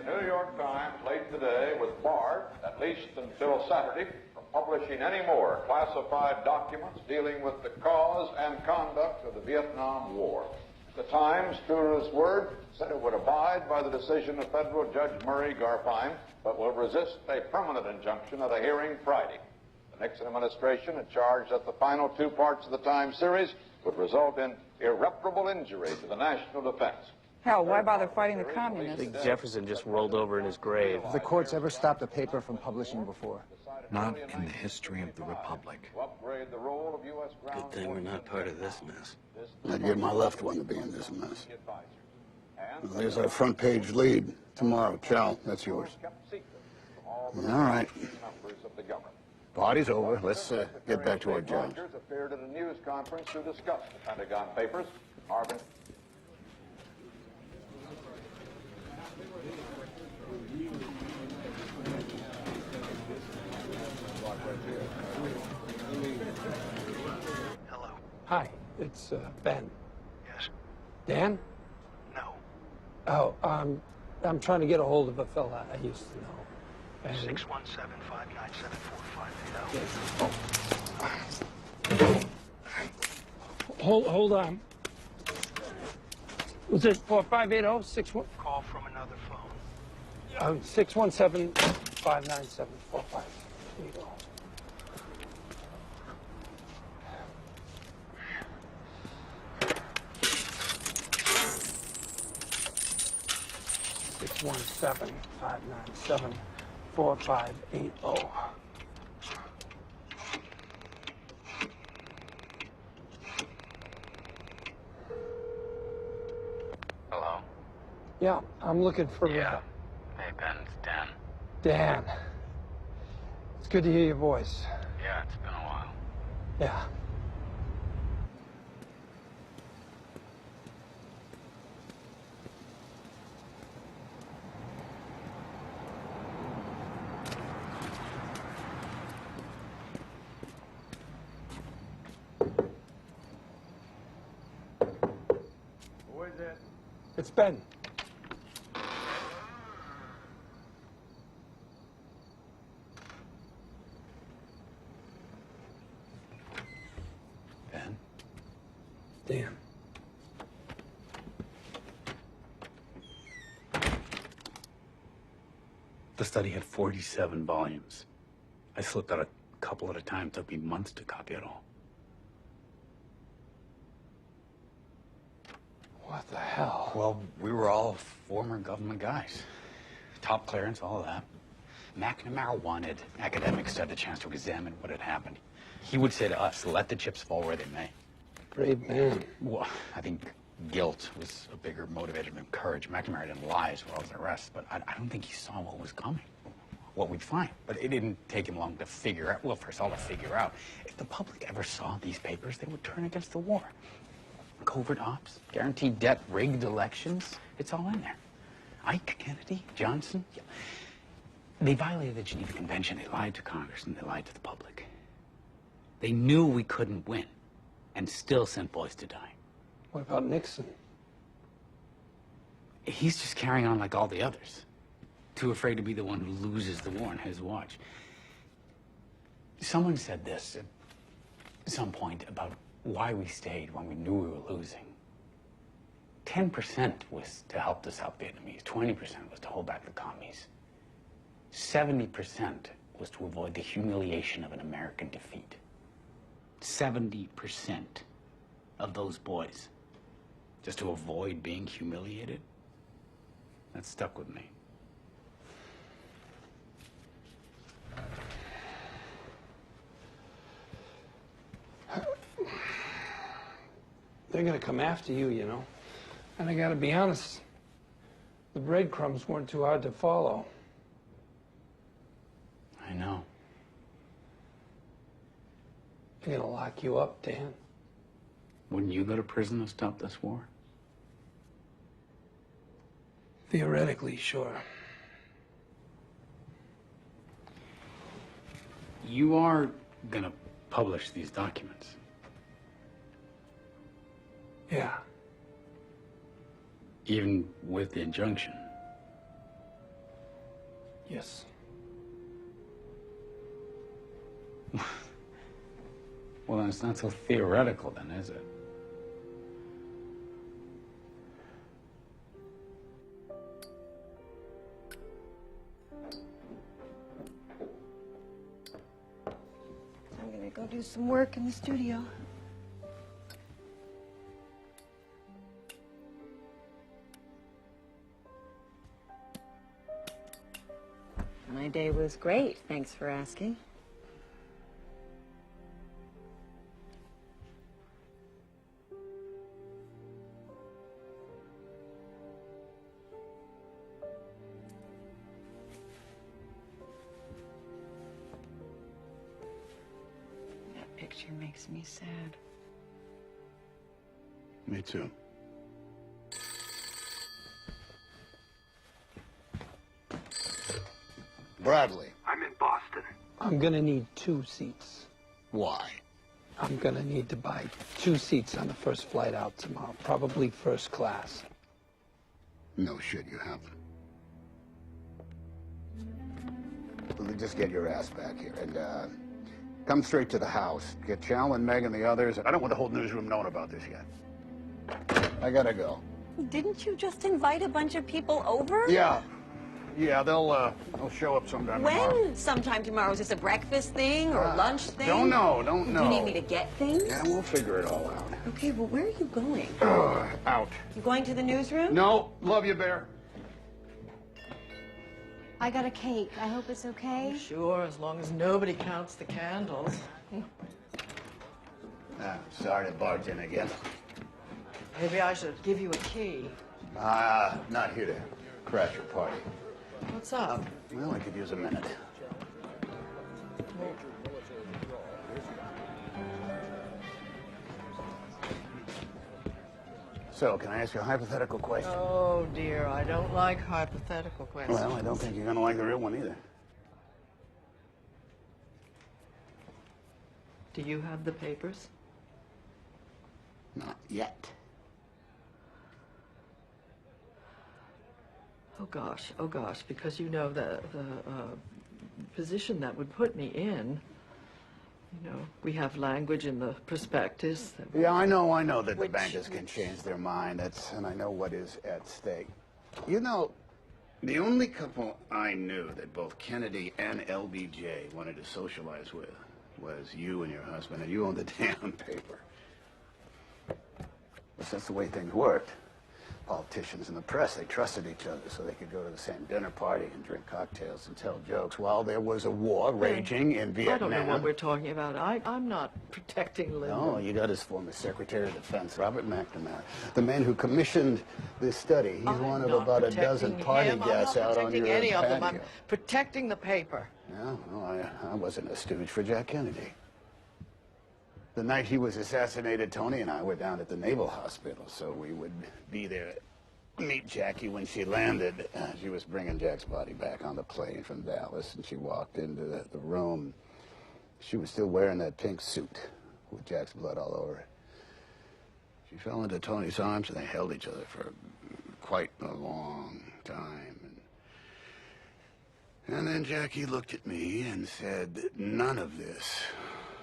The New York Times late today was barred, at least until Saturday, from publishing any more classified documents dealing with the cause and conduct of the Vietnam War. The Times, true to its word, said it would abide by the decision of Federal Judge Murray Garfien, but will resist a permanent injunction at a hearing Friday. The Nixon administration had charged that the final two parts of the Times series would result in irreparable injury to the national defense. Hell, why bother fighting the communists? I think Jefferson just rolled over in his grave. Have the courts ever stopped a paper from publishing before? Not in the history of the Republic. Good thing we're not part of this mess. I'd give my left one to be in this mess. Well, there's our front page lead tomorrow. Chow, that's yours. All right. Party's over. Let's get back to our jobs. Appeared at a news conference to discuss the Pentagon Papers. Marvin. Hello. Hi, it's Ben. Yes. Dan? No. Oh, I'm trying to get a hold of a fella I used to know. And 617-597-4580. Hold on. Was it 4580? 61? Call from another phone. 617-597-4580. Six 1-7-597-4580. Hello? Yeah, I'm looking for... Yeah. Hey, Ben, it's Dan. Dan. It's good to hear your voice. Yeah, it's been a while. Yeah. Who is it? It's Ben. Ben? Dan. The study had 47 volumes. I slipped out a couple at a time. It took me months to copy it all. What the hell? Well, we were all former government guys. Top clearance, all of that. McNamara wanted academics to have the chance to examine what had happened. He would say to us, let the chips fall where they may. Brave man. Well, I think guilt was a bigger motivator than courage. McNamara didn't lie as well as the rest, but I don't think he saw what was coming, what we'd find. But it didn't take him long to figure out, well, first of all, to figure out, if the public ever saw these papers, they would turn against the war. Covert ops, guaranteed debt, rigged elections, it's all in there. Ike, Kennedy, Johnson, yeah. They violated the Geneva Convention. They lied to Congress and they lied to the public. They knew we couldn't win and still sent boys to die. What about Nixon? He's just carrying on like all the others. Too afraid to be the one who loses the war on his watch. Someone said this at some point about why we stayed when we knew we were losing. 10% was to help the South Vietnamese. 20% was to hold back the commies. 70% was to avoid the humiliation of an American defeat. 70% of those boys, just to avoid being humiliated. That stuck with me. They're gonna come after you, you know. And I gotta be honest, the breadcrumbs weren't too hard to follow. I know. They're gonna lock you up, Dan. Wouldn't you go to prison to stop this war? Theoretically, sure. You are gonna publish these documents. Yeah. Even with the injunction. Yes. Well, then it's not so theoretical, then, is it? I'm gonna go do some work in the studio. My day was great, thanks for asking. That picture makes me sad. Me too. Bradley. I'm in Boston. I'm gonna need 2 seats. Why? I'm gonna need to buy 2 seats on the first flight out tomorrow, probably first class. No shit, you haven't. Well, just get your ass back here and come straight to the house. Get Chal and Meg and the others. I don't want the whole newsroom knowing about this yet. I gotta go. Didn't you just invite a bunch of people over? Yeah, they'll show up sometime tomorrow. When? Sometime tomorrow? Is this a breakfast thing or a lunch thing? Don't know. Do you need me to get things? Yeah, we'll figure it all out. Okay, well, where are you going? Out. You going to the newsroom? No, love you, Bear. I got a cake. I hope it's okay. Sure, as long as nobody counts the candles. Sorry to barge in again. Maybe I should give you a key. Not here to crash your party. What's up? Well, I could use a minute. So, can I ask you a hypothetical question? Oh, dear, I don't like hypothetical questions. Well, I don't think you're going to like the real one either. Do you have the papers? Not yet. Oh gosh, because you know the position that would put me in. You know, we have language in the prospectus. Yeah, I know that the bankers can change their mind. And I know what is at stake. You know, the only couple I knew that both Kennedy and LBJ wanted to socialize with was you and your husband, and you owned the damn paper. But that's the way things worked. Politicians and the press, they trusted each other so they could go to the same dinner party and drink cocktails and tell jokes while there was a war raging in Vietnam. I don't know what we're talking about. I'm not protecting Lyndon. No, you got his former Secretary of Defense, Robert McNamara, the man who commissioned this study. He's one of about a dozen party guests out on your patio. I'm not protecting any of them. I'm protecting the paper. Yeah, well, I wasn't a stooge for Jack Kennedy. The night he was assassinated, Tony and I were down at the Naval Hospital, so we would be there to meet Jackie when she landed. She was bringing Jack's body back on the plane from Dallas, and she walked into the room. She was still wearing that pink suit with Jack's blood all over it. She fell into Tony's arms, and they held each other for quite a long time. And then Jackie looked at me and said, "None of this,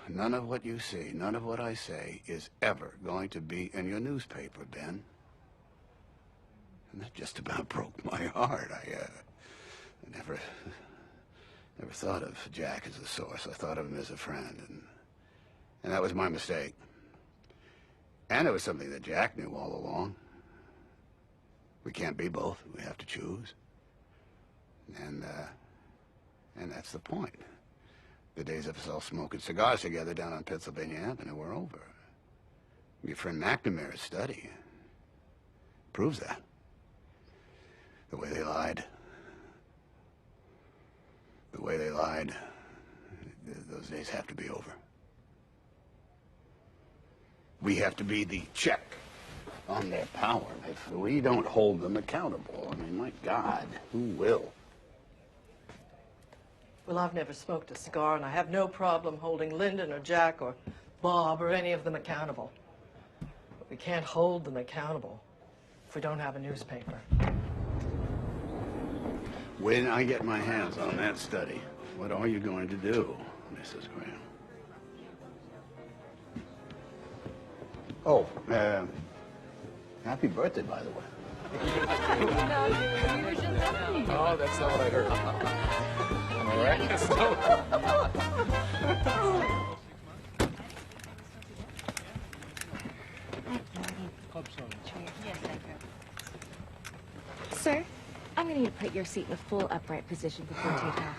none of what you see, none of what I say is ever going to be in your newspaper, Ben." And that just about broke my heart. I never thought of Jack as a source. I thought of him as a friend, and that was my mistake. And it was something that Jack knew all along. We can't be both. We have to choose. And that's the point. The days of us all smoking cigars together down on Pennsylvania Avenue were over. Your friend McNamara's study proves that. The way they lied. The way they lied. Those days have to be over. We have to be the check on their power. If we don't hold them accountable, I mean, my God, who will? Well, I've never smoked a cigar, and I have no problem holding Lyndon or Jack or Bob or any of them accountable. But we can't hold them accountable if we don't have a newspaper. When I get my hands on that study, what are you going to do, Mrs. Graham? Oh, happy birthday, by the way. Oh, that's not what I heard. Am I right? Sir, I'm going to need to put your seat in a full upright position before takeoff.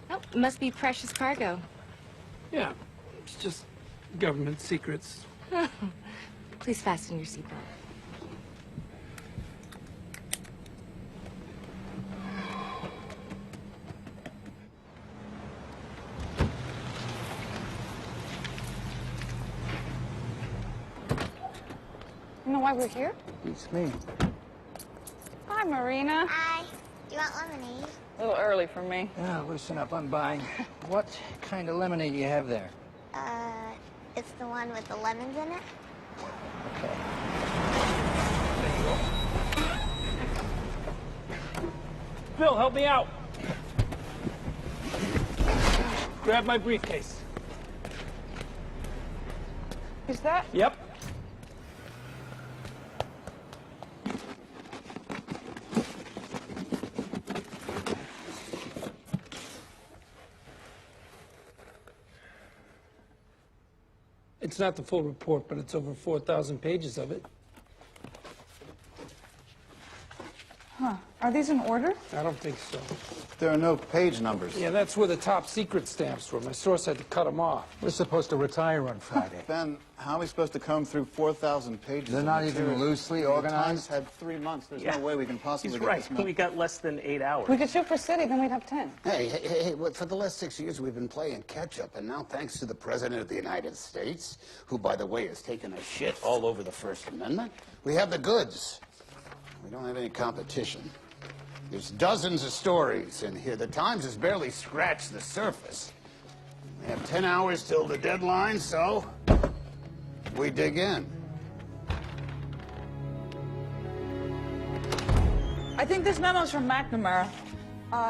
Oh, must be precious cargo. Yeah, it's just government secrets. Please fasten your seatbelt. You know why we're here? It's me. Hi, Marina. Hi. Do you want lemonade? A little early for me. Yeah, listen up, I'm buying. What kind of lemonade do you have there? It's the one with the lemons in it. Okay. Phil, help me out. Grab my briefcase. Is that? Yep. It's not the full report, but it's over 4,000 pages of it. Huh. Are these in order? I don't think so. There are no page numbers. Yeah, that's where the top secret stamps were. My source had to cut them off. We're supposed to retire on Friday. Ben, how are we supposed to comb through 4,000 pages? They're of not even material? loosely The organized? Times had 3 months. There's no way we can possibly He's get right. this much. We got less than 8 hours. We could shoot for city, then we'd have 10. Hey, for the last 6 years, we've been playing catch-up, and now thanks to the President of the United States, who, by the way, has taken a shit all over the First Amendment, we have the goods. We don't have any competition. There's dozens of stories in here. The Times has barely scratched the surface. We have 10 hours till the deadline, so we dig in. I think this memo's from McNamara.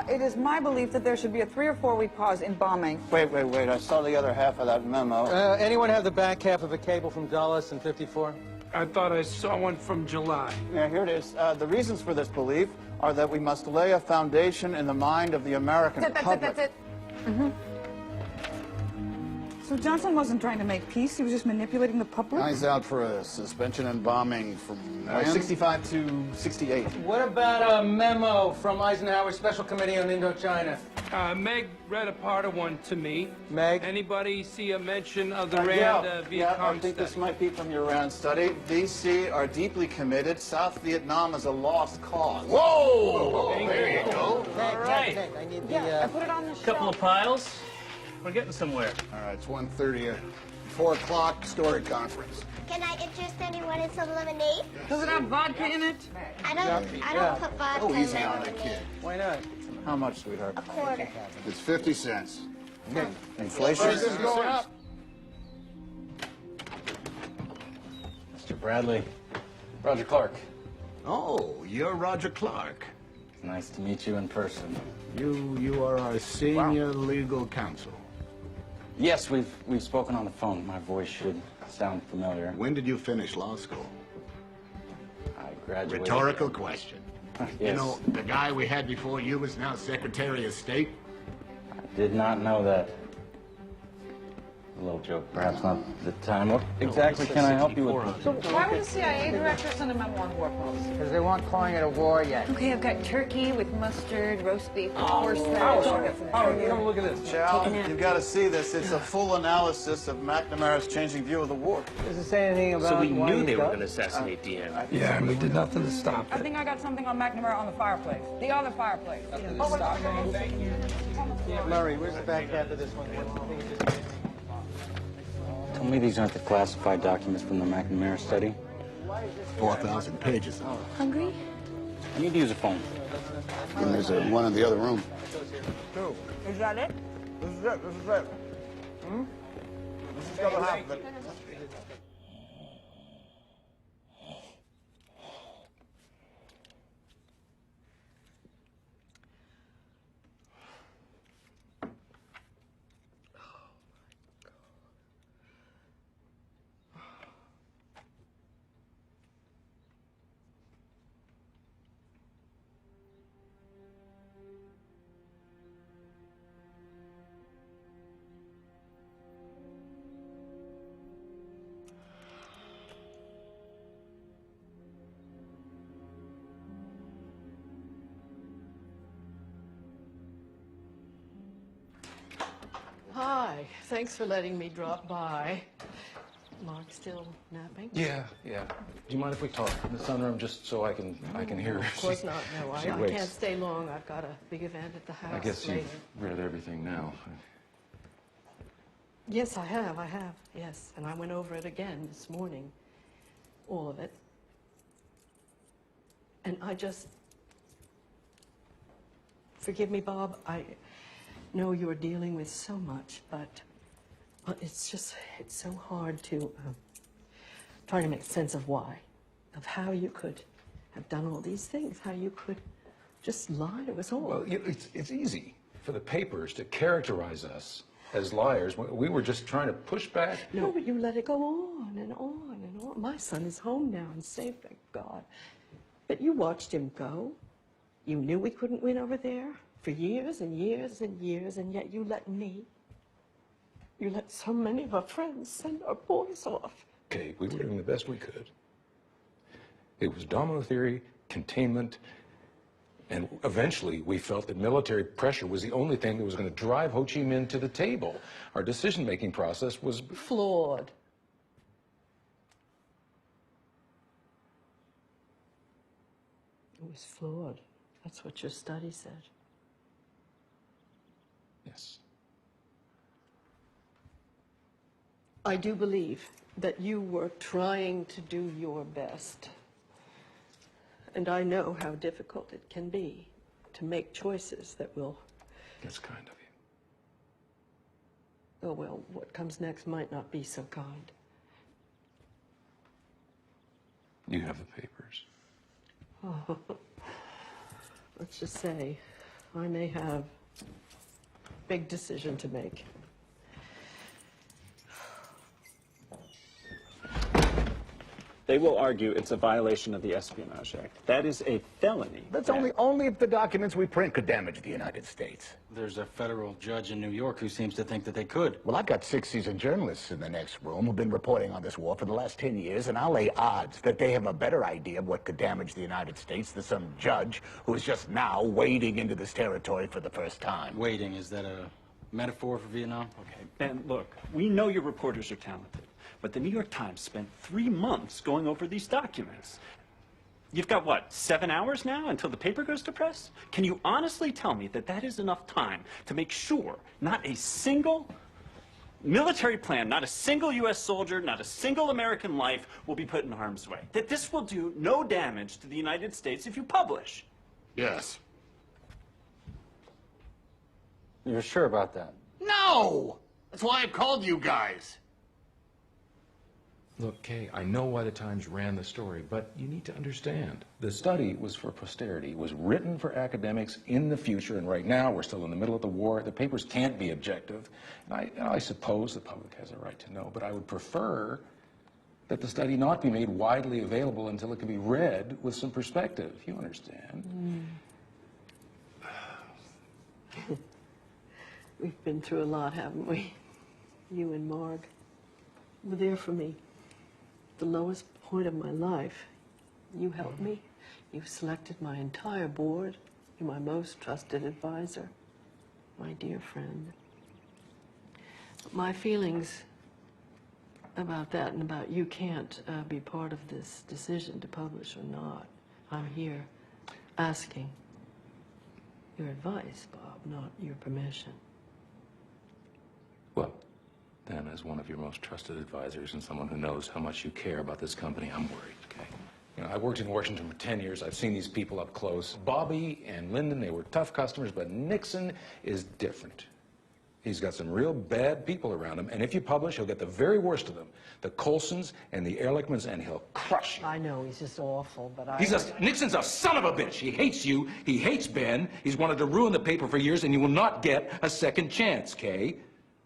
It is my belief that there should be a 3 or 4 week pause in bombing. Wait. I saw the other half of that memo. Anyone have the back half of a cable from Dulles in 54? I thought I saw one from July. Yeah, here it is. The reasons for this belief are that we must lay a foundation in the mind of the American public. That's it. Mm-hmm. So Johnson wasn't trying to make peace, he was just manipulating the public? Guy's out for a suspension and bombing from when? 65 to 68. What about a memo from Eisenhower's Special Committee on Indochina? Meg read a part of one to me. Meg? Anybody see a mention of the Rand Vietcong I think this might be from your Rand study. VC are deeply committed. South Vietnam is a lost cause. Whoa! There you go. All right. I need the, Yeah, I put it on the Couple of piles. We're getting somewhere. All right, it's 1:30, 4 o'clock story conference. Can I interest anyone in some lemonade? Does it have vodka in it? I don't put vodka Oh, in easy on lemonade. that kid. Why not? How much, sweetheart? A quarter. It's 50 cents. Okay. Inflation is going up. Mr. Bradley. Roger Clark. Oh, you're Roger Clark. Nice to meet you in person. You are our senior legal counsel. Yes, we've spoken on the phone. My voice should sound familiar. When did you finish law school? I graduated. Rhetorical question. Yes. You know, the guy we had before you is now Secretary of State. I did not know that. A little joke, perhaps not the time. What exactly can I help you with? So why would the CIA director send a memo on war posts? Because they weren't calling it a war yet. Okay, I've got turkey with mustard, roast beef, with Oh, horseradish. Come look at this. Chow, you've got to see this. It's a full analysis of McNamara's changing view of the war. Does it say anything about So we why knew he they were does? going to assassinate Deanne. Yeah, and we did nothing to stop I it. think I got something on McNamara on the fireplace. The other fireplace. Murray, where's the back half of this one? Tell me these aren't the classified documents from the McNamara study. 4,000 pages. Hungry? I need to use a phone. And there's one in the other room. Is that it? This is it. This is the other half of it. thanks for letting me drop by. Mark still napping? Yeah. Do you mind if we talk in the sunroom just so I can hear her? Of course not. No, she I waits. can't stay long. I've got a big event at the house I guess later. you've read everything now. Yes, I have, yes. And I went over it again this morning, all of it. And I just, forgive me, Bob, I know you're dealing with so much, but it's so hard to try to make sense of why, of how you could have done all these things, how you could just lie to us all. Well, it's easy for the papers to characterize us as liars. We were just trying to push back. No, but you let it go on and on and on. My son is home now and safe, thank God. But you watched him go. You knew we couldn't win over there for years and years and years, and yet you let so many of our friends send our boys off. Okay, we were doing the best we could. It was domino theory, containment, and eventually we felt that military pressure was the only thing that was going to drive Ho Chi Minh to the table. Our decision-making process was flawed. It was flawed. That's what your study said. Yes. I do believe that you were trying to do your best. And I know how difficult it can be to make choices that will... That's kind of you. Oh, well, what comes next might not be so kind. You have the papers. Oh, let's just say I may have a big decision to make. They will argue it's a violation of the Espionage Act. That is a felony. That's only if the documents we print could damage the United States. There's a federal judge in New York who seems to think that they could. Well, I've got 6 seasoned journalists in the next room who've been reporting on this war for the last 10 years, and I'll lay odds that they have a better idea of what could damage the United States than some judge who is just now wading into this territory for the first time. Wading, is that a metaphor for Vietnam? Okay, Ben, look, we know your reporters are talented, but the New York Times spent 3 months going over these documents. You've got, what, 7 hours now until the paper goes to press? Can you honestly tell me that that is enough time to make sure not a single military plan, not a single U.S. soldier, not a single American life will be put in harm's way? That this will do no damage to the United States if you publish? Yes. You're sure about that? No! That's why I called you guys. Look, Kay, I know why the Times ran the story, but you need to understand. The study was for posterity. It was written for academics in the future, and right now we're still in the middle of the war. The papers can't be objective. And I suppose the public has a right to know, but I would prefer that the study not be made widely available until it can be read with some perspective. You understand? We've been through a lot, haven't we? You and Marg were there for me. The lowest point of my life. You helped me. You selected my entire board. You're my most trusted advisor, my dear friend. My feelings about that and about you can't be part of this decision to publish or not. I'm here asking your advice, Bob, not your permission. Well, then, as one of your most trusted advisors and someone who knows how much you care about this company, I'm worried, okay? You know, I worked in Washington for 10 years. I've seen these people up close. Bobby and Lyndon, they were tough customers, but Nixon is different. He's got some real bad people around him, and if you publish, he'll get the very worst of them, the Colsons and the Ehrlichmans, and he'll crush you. I know, he's just awful, but Nixon's a son of a bitch. He hates you. He hates Ben. He's wanted to ruin the paper for years, and you will not get a second chance, Kay.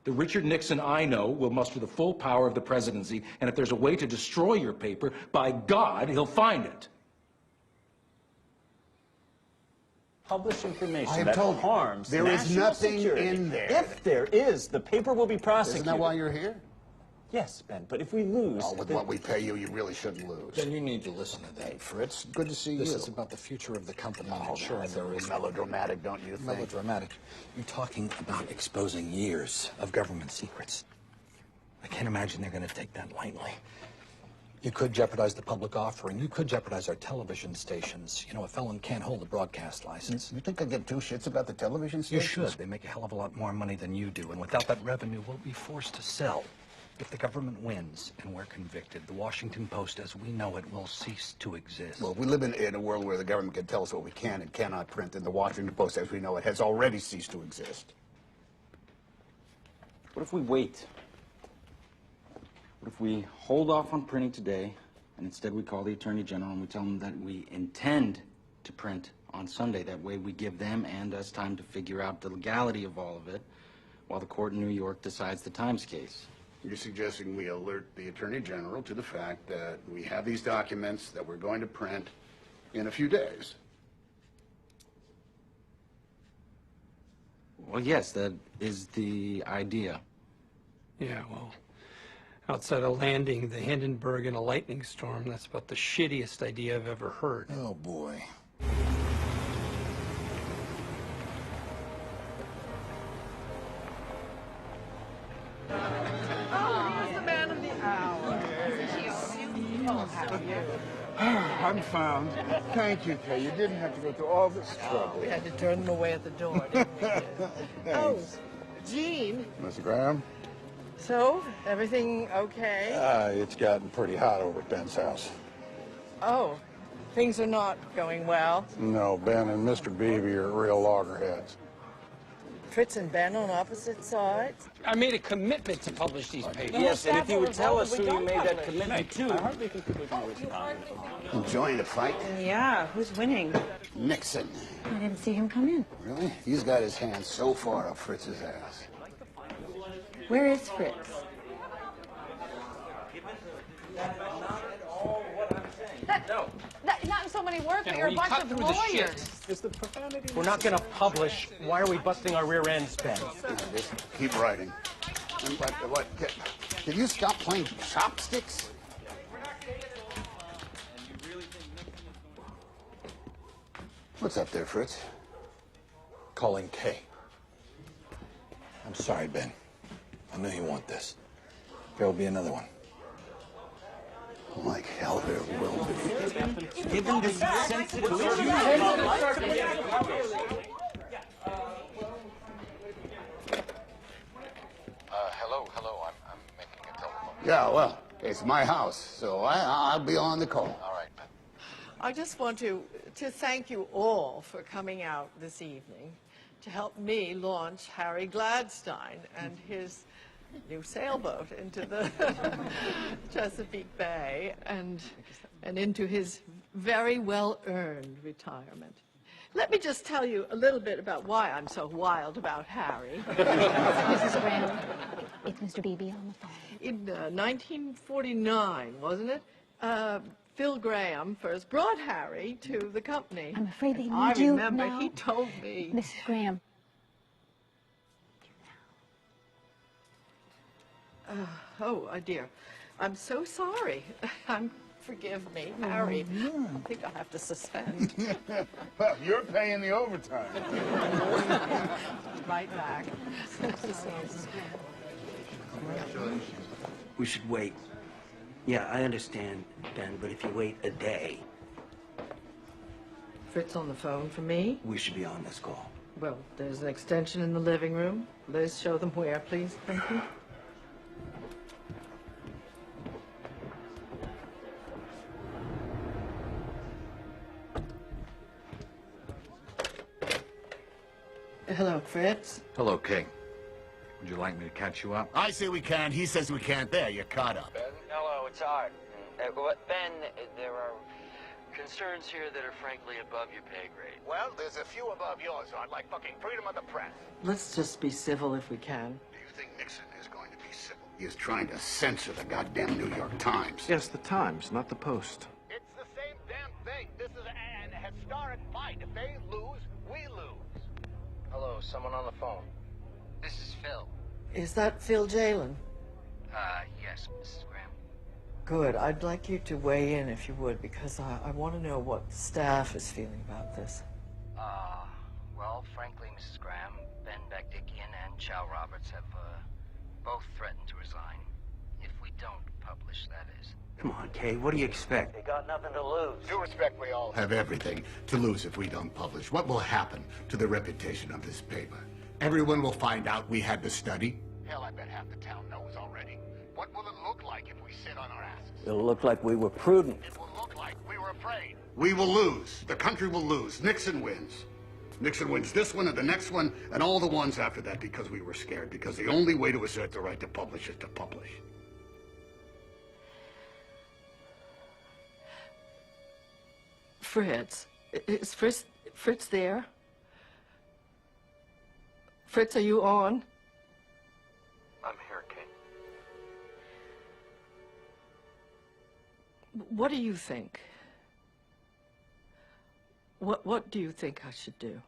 The Richard Nixon I know will muster the full power of the presidency, and if there's a way to destroy your paper, by God, he'll find it. Publish information I that told you, harms there is national nothing security. in there. If there is, the paper will be prosecuted. Isn't that why you're here? Yes, Ben, but if we lose... Oh, with what we pay you, you really shouldn't lose. Then you need to listen to that. Hey, Fritz, good to see you. This is about the future of the company and ensuring there is... melodramatic, don't you think? Melodramatic. You're talking about exposing years of government secrets. I can't imagine they're going to take that lightly. You could jeopardize the public offering. You could jeopardize our television stations. You know, a felon can't hold a broadcast license. You think I give two shits about the television You stations? should. They make a hell of a lot more money than you do, and without that revenue, we'll be forced to sell. If the government wins and we're convicted, the Washington Post, as we know it, will cease to exist. Well, we live in a world where the government can tell us what we can and cannot print, and the Washington Post, as we know it, has already ceased to exist. What if we wait? What if we hold off on printing today, and instead we call the Attorney General and we tell them that we intend to print on Sunday? That way we give them and us time to figure out the legality of all of it while the court in New York decides the Times case. You're suggesting we alert the Attorney General to the fact that we have these documents that we're going to print in a few days. Well, yes, that is the idea. Yeah, well, outside of landing the Hindenburg in a lightning storm, that's about the shittiest idea I've ever heard. Oh, boy. I'm found. Thank you, Kay. You didn't have to go through all this trouble. We had to turn them away at the door, didn't we? Oh, Gene. Mr. Graham? So, everything okay? It's gotten pretty hot over at Ben's house. Oh, things are not going well. No, Ben and Mr. Beebe are real loggerheads. Fritz and Ben on opposite sides. I made a commitment to publish these papers. Yes, and if you would tell us who you made that commitment to. Enjoying the fight? Yeah, who's winning? Nixon. I didn't see him come in. Really? He's got his hands so far up Fritz's ass. Where is Fritz? Not in so many words, but Yeah, you're a when you bunch cut of through the lawyers. Is the profanity? We're not going to publish. Why are we busting our rear ends, Ben? Just keep writing. And what? Can you stop playing chopsticks? What's up there, Fritz? Calling Kay. I'm sorry, Ben. I know you want this. There'll be another one. Like hell there will be. Given the sensitivity... Hello, I'm making a telephone. Yeah, well, it's my house, so I'll be on the call. All right, Ben. I just want to thank you all for coming out this evening to help me launch Harry Gladstein and his new sailboat into the Chesapeake Bay and into his very well-earned retirement. Let me just tell you a little bit about why I'm so wild about Harry. Mrs. Graham, it's Mr. Beebe on the phone. In 1949, wasn't it? Phil Graham first brought Harry to the company. I'm afraid they need I you remember now. he told me. Mrs. Graham. Oh, dear. I'm so sorry. Forgive me, Harry. I think I'll have to suspend. Well, you're paying the overtime. Right back. We should wait. Yeah, I understand, Ben, but if you wait a day, Fritz on the phone for me? we should be on this call. Well, there's an extension in the living room. Liz, show them where, please. Thank you. Hello, Fritz. Hello, Kay. Would you like me to catch you up? I say we can. He says we can't. There, you're caught up. Hello, it's Art. Ben, there are concerns here that are frankly above your pay grade. Well, there's a few above yours, Art, like fucking freedom of the press. Let's just be civil if we can. Do you think Nixon is going to be civil? He is trying to censor the goddamn New York Times. Yes, the Times, not the Post. It's the same damn thing. This is an historic fight. If they lose, we lose. Hello, someone on the phone. This is Phil. Is that Phil Jalen? Yes, Mrs. Graham. Good. I'd like you to weigh in if you would, because I want to know what the staff is feeling about this. Well, frankly, Mrs. Graham, Ben Bagdikian and Chow Roberts have both threatened to resign. If we don't publish, that is. Come on, Kay, what do you expect? They got nothing to lose. Due respect, we all Have everything to lose if we don't publish. What will happen to the reputation of this paper? Everyone will find out we had the study. Hell, I bet half the town knows already. What will it look like if we sit on our asses? It'll look like we were prudent. It will look like we were afraid. We will lose. The country will lose. Nixon wins. Nixon wins this one and the next one and all the ones after that because we were scared. Because the only way to assert the right to publish is to publish. Fritz, is Fritz there? Fritz, are you on? I'm here, Kate. What do you think? What do you think I should do?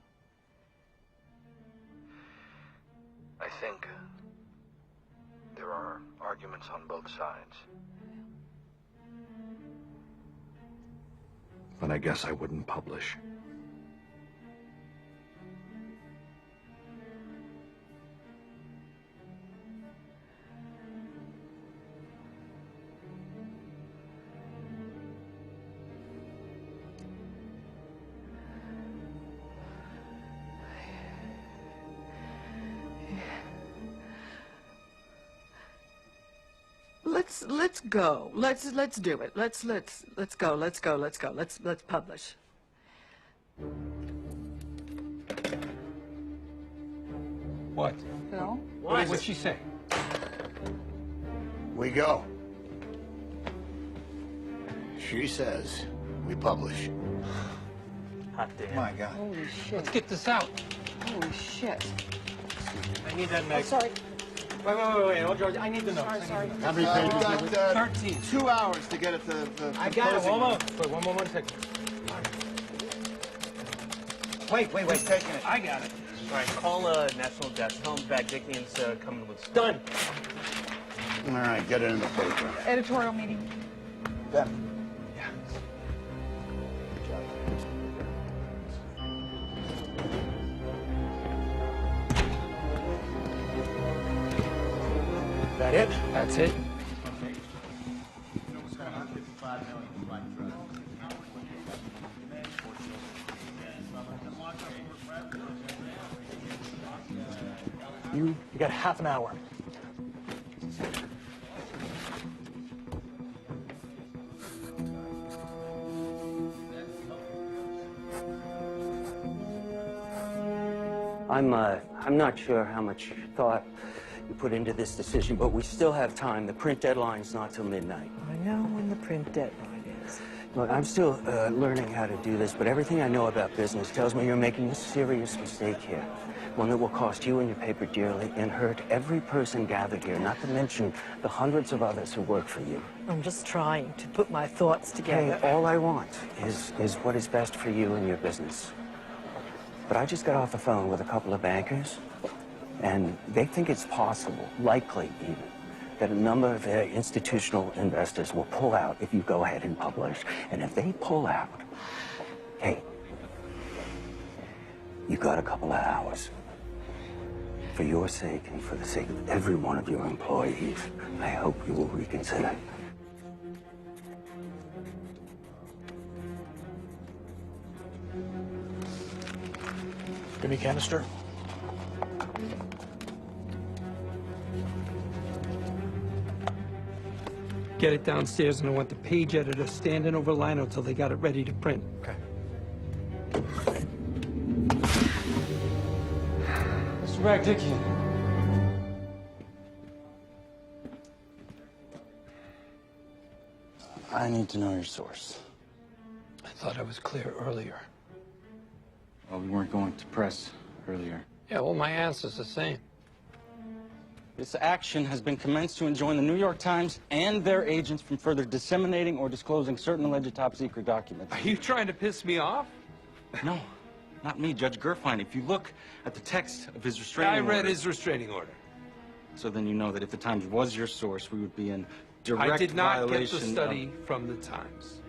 I think there are arguments on both sides. But I guess I wouldn't publish. Let's go. Let's do it. Let's go. Let's publish. What? Phil? What'd she say? We go. She says we publish. Hot damn. My God. Holy shit. Let's get this out. Holy shit. I need that, Oh, Meg. sorry. Wait. Oh, George, I need the notes. Sorry. How many pages? We've got 13. 2 hours to get it to the I got it. closing. One second. Wait. Who's taking it? I got it. All right, call National Desk. Tell them Bagdikian's coming with stuff. Done. All right, get it in the paper. Editorial meeting. Ben. That it? That's it. You got half an hour. I'm not sure how much thought you put into this decision, but we still have time. The print deadline's not till midnight. I know when the print deadline is. Look, I'm still learning how to do this, but everything I know about business tells me you're making a serious mistake here. One that will cost you and your paper dearly and hurt every person gathered here, not to mention the hundreds of others who work for you. I'm just trying to put my thoughts together. Hey, all I want is what is best for you and your business. But I just got off the phone with a couple of bankers, and they think it's possible, likely even, that a number of their institutional investors will pull out if you go ahead and publish. And if they pull out, hey, you got a couple of hours. For your sake and for the sake of every one of your employees, I hope you will reconsider. Give me a canister. Get it downstairs, and I want the page editor standing over Lino until they got it ready to print. Okay. Mr. Bagdikian. I need to know your source. I thought I was clear earlier. Well, we weren't going to press earlier. Yeah, well, my answer's the same. This action has been commenced to enjoin the New York Times and their agents from further disseminating or disclosing certain alleged top-secret documents. Are you trying to piss me off? No, not me, Judge Gerfine. If you look at the text of his restraining order... I read his restraining order. So then you know that if the Times was your source, we would be in direct I did not get violation the study from the Times.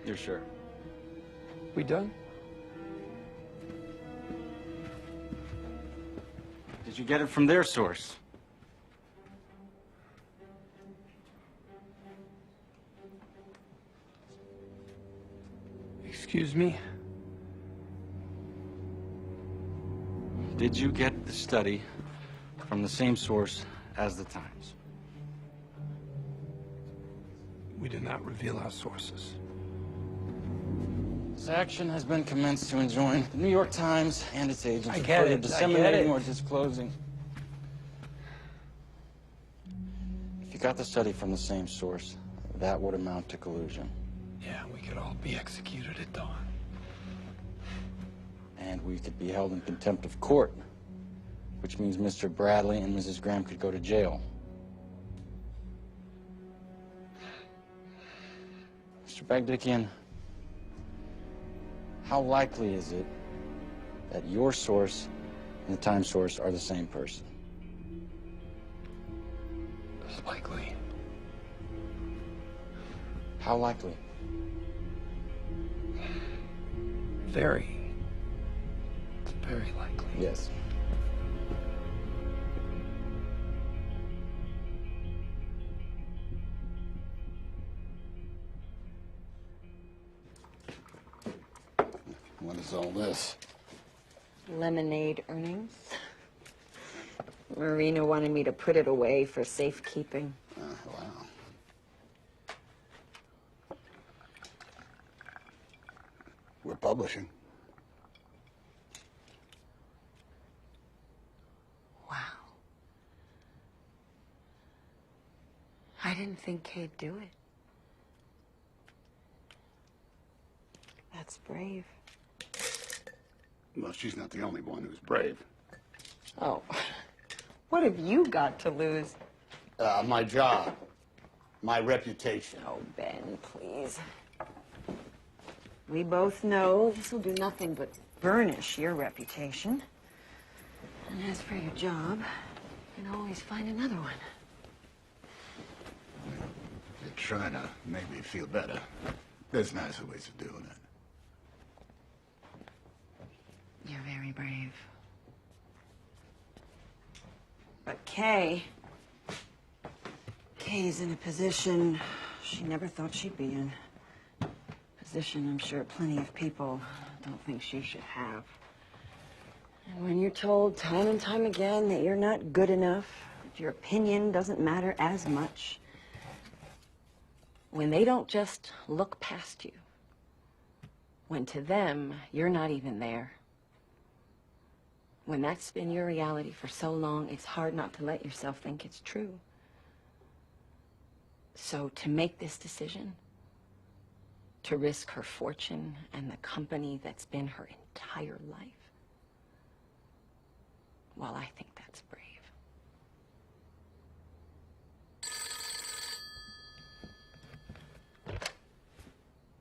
You're sure? We done? Did you get it from their source? Excuse me? Did you get the study from the same source as the Times? We did not reveal our sources. This action has been commenced to enjoin the New York Times and its agents I from get further it, I get disseminating it. or disclosing. If you got the study from the same source, that would amount to collusion. Yeah, we could all be executed at dawn. And we could be held in contempt of court, which means Mr. Bradley and Mrs. Graham could go to jail. Mr. Bagdickian, how likely is it that your source and the Times source are the same person? It's likely. How likely? Very likely. Yes. What is all this? Lemonade earnings. Marina wanted me to put it away for safekeeping. Wow. We're publishing. Wow. I didn't think Kay'd do it. That's brave. Well, she's not the only one who's brave. Oh. What have you got to lose? My job. My reputation. Oh, Ben, please. We both know this will do nothing but burnish your reputation. And as for your job, you can always find another one. You're trying to make me feel better. There's nicer ways of doing it. You're very brave. But Kay's in a position she never thought she'd be in. Position I'm sure plenty of people don't think she should have. And when you're told time and time again that you're not good enough, that your opinion doesn't matter as much, when they don't just look past you, when to them you're not even there, when that's been your reality for so long, it's hard not to let yourself think it's true. So to make this decision, to risk her fortune and the company that's been her entire life, well, I think that's brave.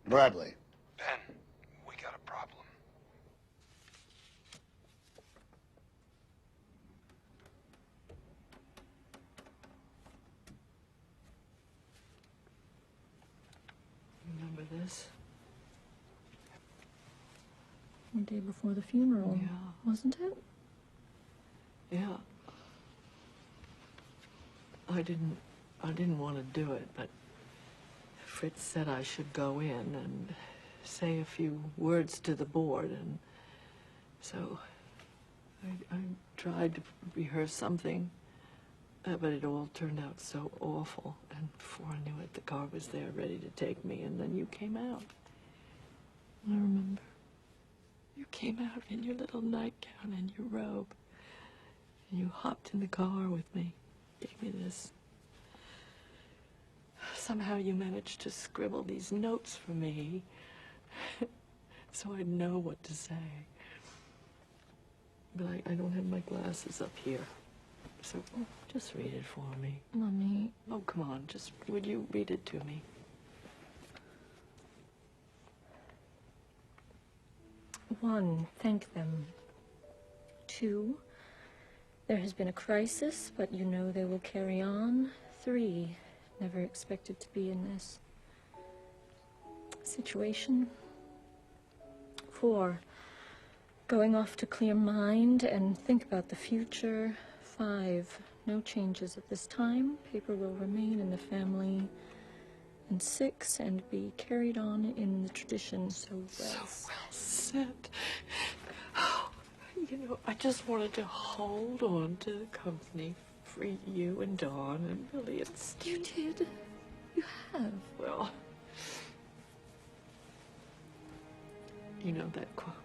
Bradley. Ben, we got a problem. Remember this? The day before the funeral, Yeah. wasn't it? Yeah. I didn't want to do it, but Fritz said I should go in and say a few words to the board, and so I tried to rehearse something, but it all turned out so awful, and before I knew it, the car was there ready to take me, and then you came out. I remember. You came out in your little nightgown and your robe, and you hopped in the car with me, gave me this. Somehow you managed to scribble these notes for me, so I'd know what to say. But I don't have my glasses up here, so just read it for me. Mommy. Oh, come on, just, would you read it to me? One, thank them. 2, There has been a crisis, but you know they will carry on. 3, never expected to be in this situation. 4, going off to clear mind and think about the future. 5, no changes at this time. Paper will remain in the family. And 6, and be carried on in the tradition. So well said. You know, I just wanted to hold on to the company for you and Dawn and Billy and Steve. You did. You have. Well, you know that quote.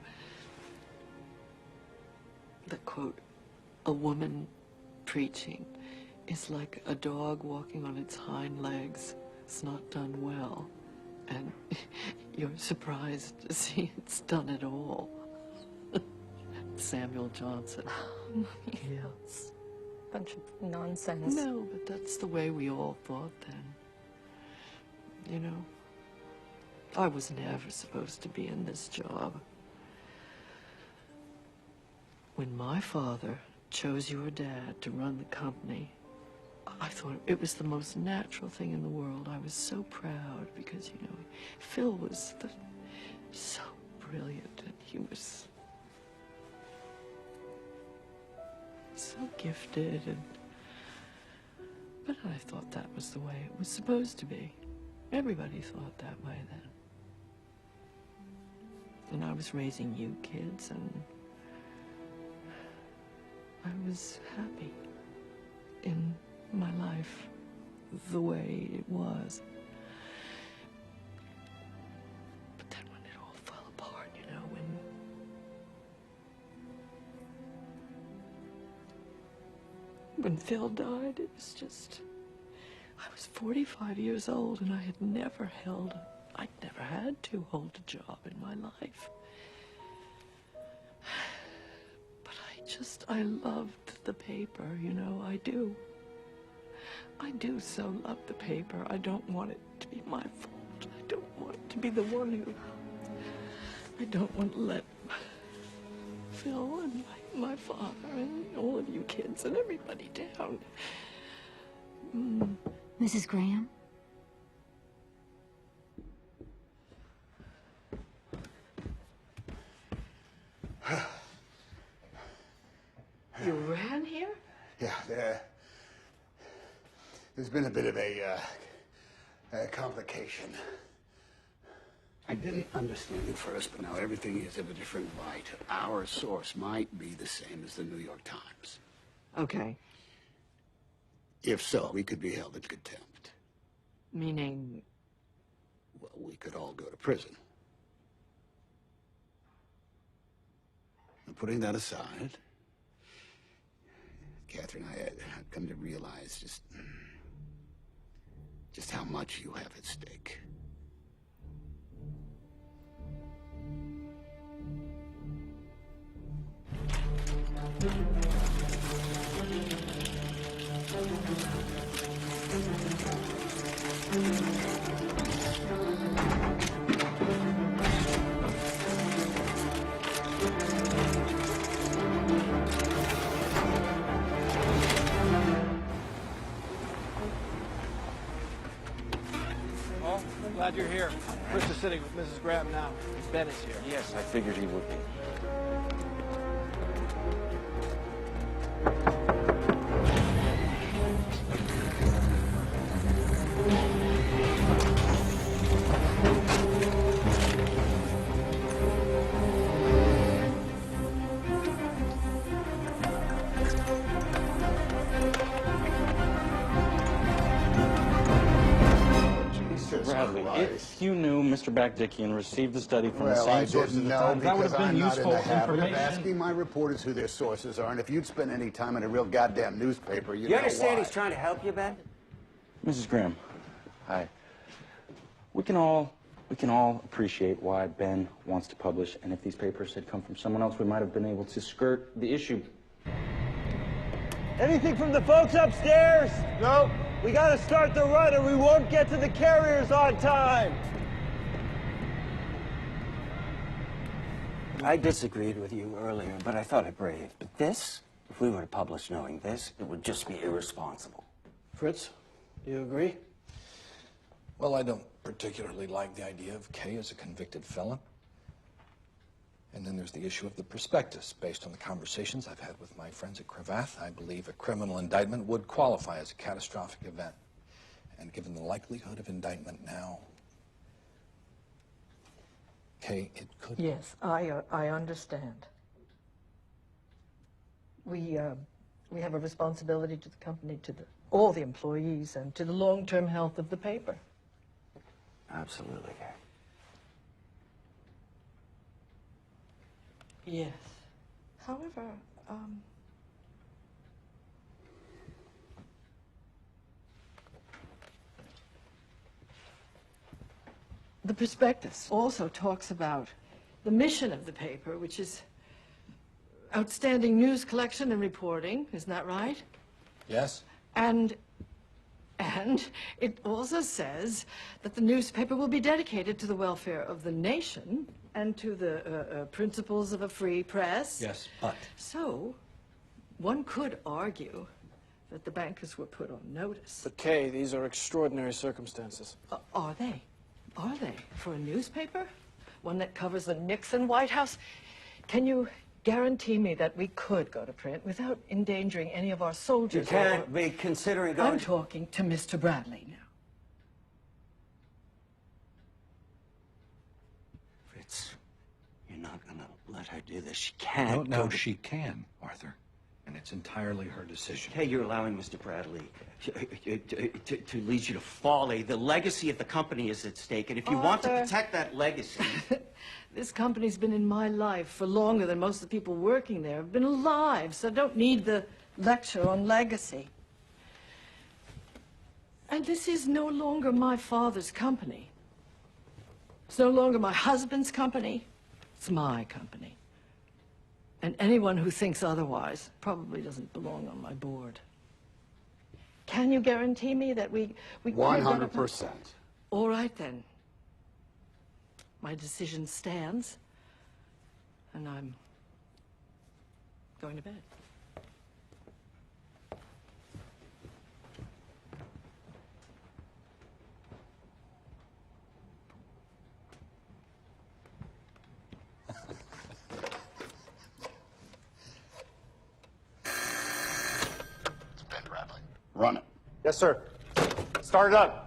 That quote, a woman preaching is like a dog walking on its hind legs. It's not done well. And you're surprised to see it's done at all. Samuel Johnson. Yes. Bunch of nonsense. No, but that's the way we all thought then. You know, I was never supposed to be in this job. When my father chose your dad to run the company, I thought it was the most natural thing in the world. I was so proud because, you know, Phil was so brilliant and he was so gifted, but I thought that was the way it was supposed to be. Everybody thought that way then. And I was raising you kids, and I was happy in my life the way it was. But then when it all fell apart, you know, when Phil died, it was just, I was 45 years old and I had never I'd never had to hold a job in my life. But I loved the paper, you know, I do. I do so love the paper. I don't want it to be my fault. I don't want to be the one who, I don't want to let Phil and my father and all of you kids and everybody down. Mrs. Graham? You ran here? Yeah, there's been a bit of a complication. I didn't understand at first, but now everything is of a different light. Our source might be the same as the New York Times. Okay. If so, we could be held in contempt. Meaning? Well, we could all go to prison. Now, putting that aside, Catherine, I had come to realize just how much you have at stake. Oh, glad you're here. Chris is sitting with Mrs. Graham now. Ben is here. Yes, I figured he would be. If you knew Mr. Bakdickian received the study from the Well, same I sources didn't as the know Times, that would because have been I'm not in useful the habit of information. asking my reporters who their sources are, and if you'd spent any time in a real goddamn newspaper, you'd You know understand why. he's trying to help you, Ben? Mrs. Graham, hi. We can all appreciate why Ben wants to publish, and if these papers had come from someone else, we might have been able to skirt the issue. Anything from the folks upstairs? Nope. We gotta start the run or we won't get to the carriers on time. I disagreed with you earlier, but I thought it brave. But this? If we were to publish knowing this, it would just be irresponsible. Fritz, do you agree? Well, I don't particularly like the idea of Kay as a convicted felon. And then there's the issue of the prospectus. Based on the conversations I've had with my friends at Cravath, I believe a criminal indictment would qualify as a catastrophic event. And given the likelihood of indictment now, Kay, it could... Yes, I understand. We have a responsibility to the company, to all the employees, and to the long-term health of the paper. Absolutely, Kay. Yes. However, the prospectus also talks about the mission of the paper, which is outstanding news collection and reporting. Isn't that right? Yes? And it also says that the newspaper will be dedicated to the welfare of the nation and to the principles of a free press. Yes, but... So, one could argue that the bankers were put on notice. But Kay, these are extraordinary circumstances. Are they? Are they? For a newspaper? One that covers the Nixon White House? Can you guarantee me that we could go to print without endangering any of our soldiers? You can't be considering going... I'm talking to Mr. Bradley now. Fritz, you're not gonna let her do this. She can't. No, she can, Arthur. And it's entirely her decision. Kay, you're allowing Mr. Bradley to lead you to folly. The legacy of the company is at stake, and if you want to protect that legacy... This company's been in my life for longer than most of the people working there have been alive, so I don't need the lecture on legacy. And this is no longer my father's company. It's no longer my husband's company. It's my company. And anyone who thinks otherwise probably doesn't belong on my board. Can you guarantee me that we 100%. All right, then. My decision stands, and I'm going to bed. It's Ben Bradley. Run it. Yes, sir. Start it up.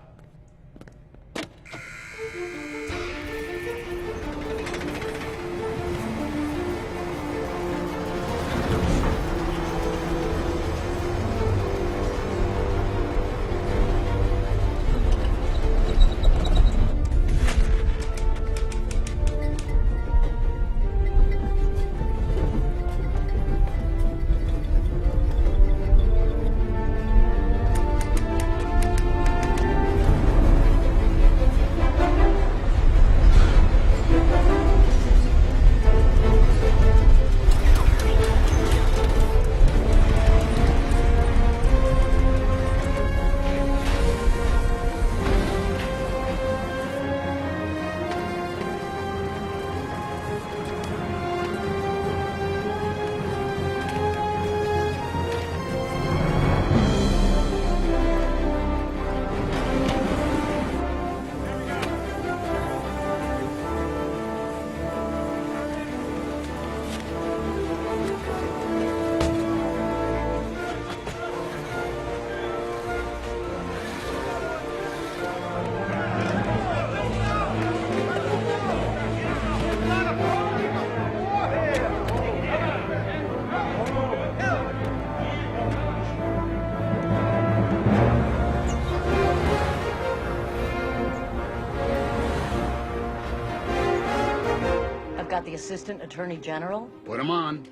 Got the Assistant Attorney General. Put him on.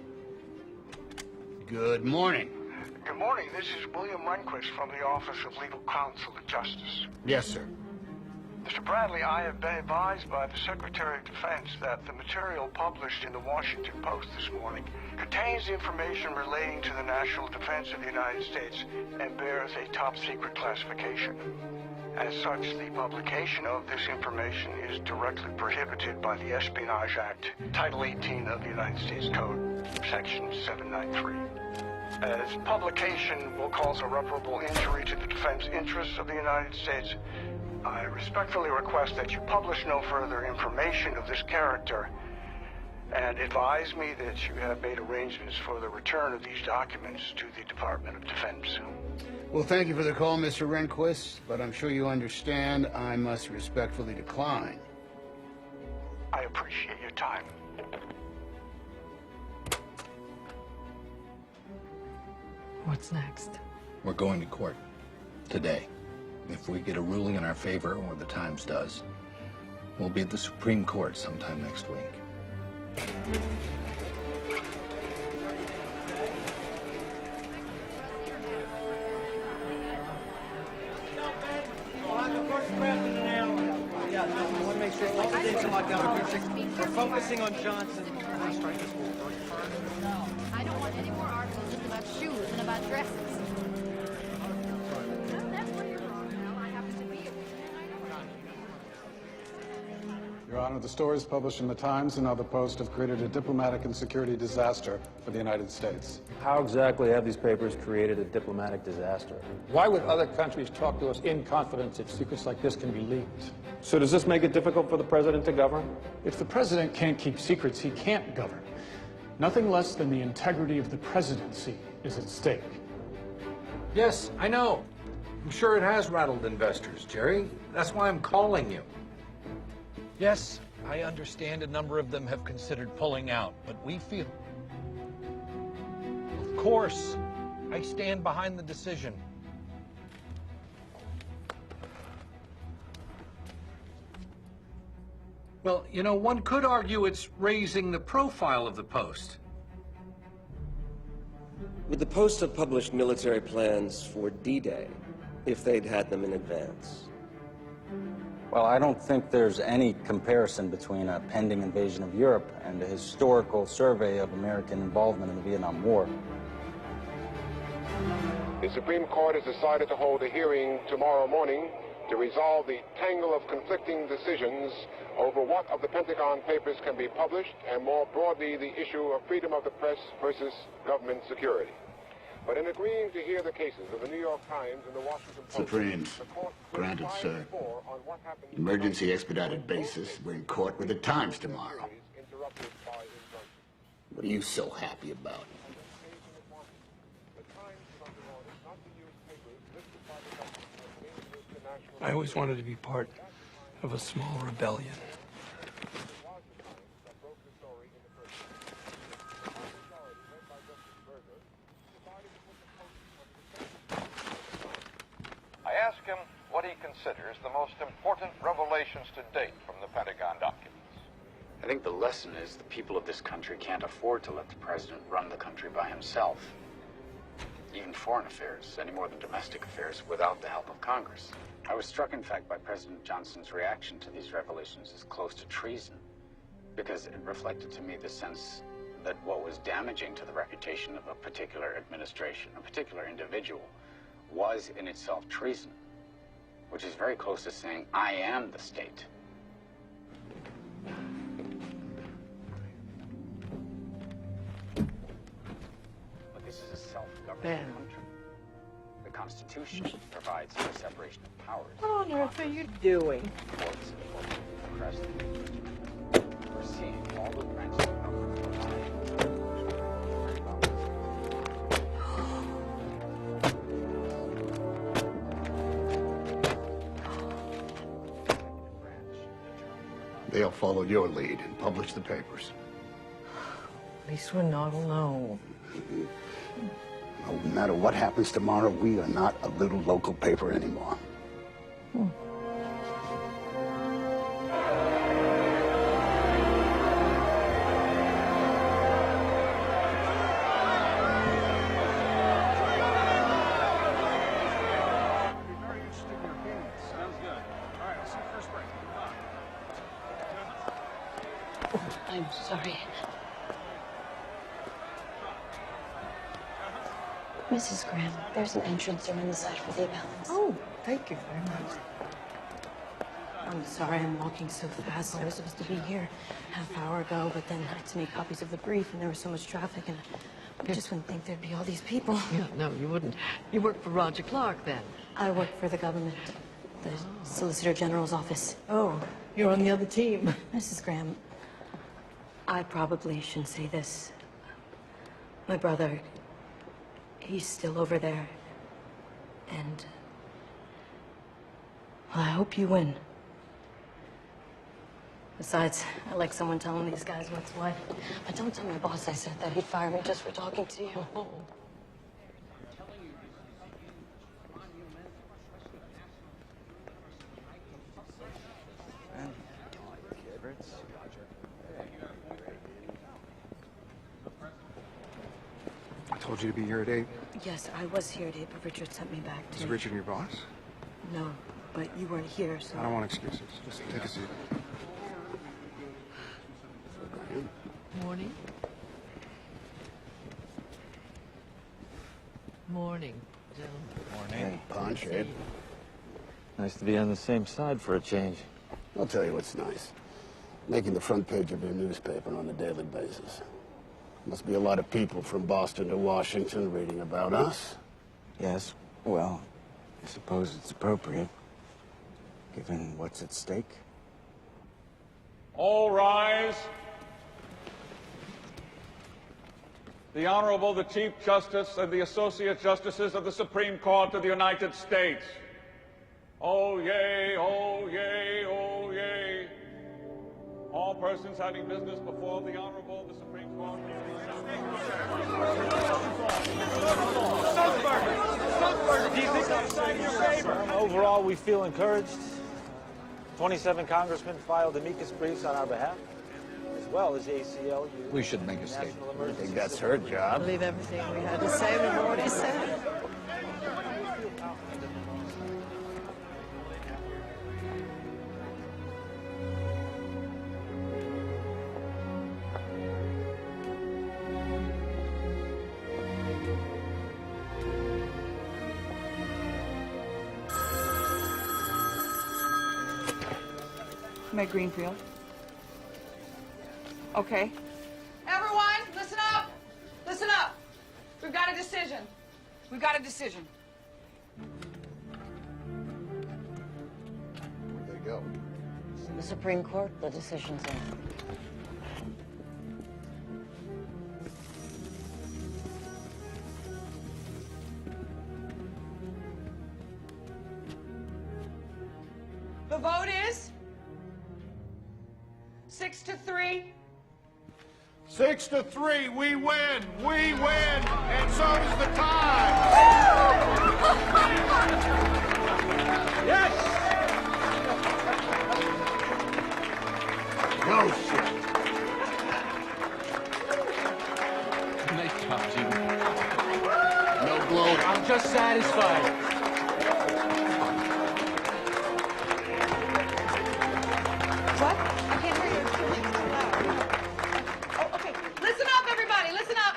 Good morning. Good morning. This is William Rehnquist from the Office of Legal Counsel and Justice. Yes, sir. Mr. Bradley, I have been advised by the Secretary of Defense that the material published in the Washington Post this morning contains information relating to the national defense of the United States and bears a top-secret classification. As such, the publication of this information is directly prohibited by the Espionage Act, Title 18 of the United States Code, Section 793. As publication will cause irreparable injury to the defense interests of the United States, I respectfully request that you publish no further information of this character and advise me that you have made arrangements for the return of these documents to the Department of Defense. Well, thank you for the call, Mr. Rehnquist, but I'm sure you understand I must respectfully decline. I appreciate your time. What's next? We're going to court today. If we get a ruling in our favor, or the Times does, we'll be at the Supreme Court sometime next week. We're focusing on Johnson. I don't want any more articles just about shoes and about dresses. Your Honor, the stories published in the Times and other Post have created a diplomatic and security disaster for the United States. How exactly have these papers created a diplomatic disaster? Why would other countries talk to us in confidence if secrets like this can be leaked? So does this make it difficult for the president to govern? If the president can't keep secrets, he can't govern. Nothing less than the integrity of the presidency is at stake. Yes, I know. I'm sure it has rattled investors, Jerry. That's why I'm calling you. Yes, I understand a number of them have considered pulling out, but we feel... Of course, I stand behind the decision. Well, you know, one could argue it's raising the profile of the Post. Would the Post have published military plans for D-Day if they'd had them in advance? Well, I don't think there's any comparison between a pending invasion of Europe and a historical survey of American involvement in the Vietnam War. The Supreme Court has decided to hold a hearing tomorrow morning to resolve the tangle of conflicting decisions over what of the Pentagon Papers can be published, and more broadly, the issue of freedom of the press versus government security. But in agreeing to hear the cases of the New York Times and the Washington Post... Supreme. Granted, sir. Emergency expedited basis. We're in court with the Times tomorrow. What are you so happy about? I always wanted to be part of a small rebellion. I ask him what he considers the most important revelations to date from the Pentagon documents. I think the lesson is the people of this country can't afford to let the president run the country by himself, even foreign affairs, any more than domestic affairs, without the help of Congress. I was struck, in fact, by President Johnson's reaction to these revelations as close to treason, because it reflected to me the sense that what was damaging to the reputation of a particular administration, a particular individual, was in itself treason, which is very close to saying, I am the state. But this is a self-governing country. The Constitution provides for the separation of powers. What on earth are you doing? Courts and press. We're seeing all the branches of government. They'll follow your lead and publish the papers. At least we're not alone. No matter what happens tomorrow, we are not a little local paper anymore. I'm sorry. Mrs. Graham, there's an entrance door on the side for the appellants. Oh, thank you very much. I'm sorry I'm walking so fast. I was supposed to be here half hour ago, but then I had to make copies of the brief, and there was so much traffic, and You just wouldn't think there'd be all these people. Yeah, no, you wouldn't. You work for Roger Clark, then? I work for the government, the Solicitor General's office. Oh, you're on the other team. Mrs. Graham, I probably shouldn't say this. My brother, he's still over there. And, well, I hope you win. Besides, I like someone telling these guys what's what. But don't tell my boss I said that. He'd fire me just for talking to you. I told you to be here at 8. Yes, I was here at 8, but Richard sent me back to... Is Richard your boss? No, but you weren't here, so... I don't want excuses. Just take a seat. Morning. Morning, gentlemen. Morning. Punch, Ed. Nice to be on the same side for a change. I'll tell you what's nice. Making the front page of your newspaper on a daily basis. Must be a lot of people from Boston to Washington reading about us. Yes, well, I suppose it's appropriate, given what's at stake. All rise. The Honorable, the Chief Justice and the Associate Justices of the Supreme Court of the United States. Oh, yay, oh, yay, oh, yay. All persons having business before the Honorable, the Supreme Court. Do you think I've signed your favor? Overall, we feel encouraged. 27 congressmen filed amicus briefs on our behalf, as well as ACLU. We should make a statement. I think that's her I job. believe everything we had to say we've already said. Meg Greenfield. Okay. Everyone, listen up! Listen up! We've got a decision. We've got a decision. Where'd they go? The Supreme Court, the decision's in. The vote is 6-3. 6-3, we win, and so does the tie. Yes! No shit. Nice job, Jimmy. No gloat. I'm just satisfied. What? I can't hear you. It's too loud. Oh, okay. Listen up, everybody. Listen up.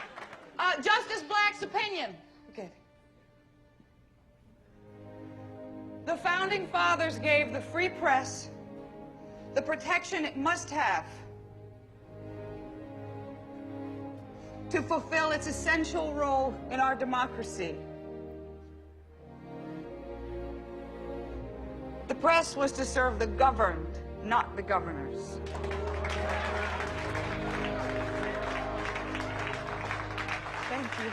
Justice Black's opinion. Okay. The Founding Fathers gave the free press the protection it must have to fulfill its essential role in our democracy. The press was to serve the governed, not the governors. Thank you.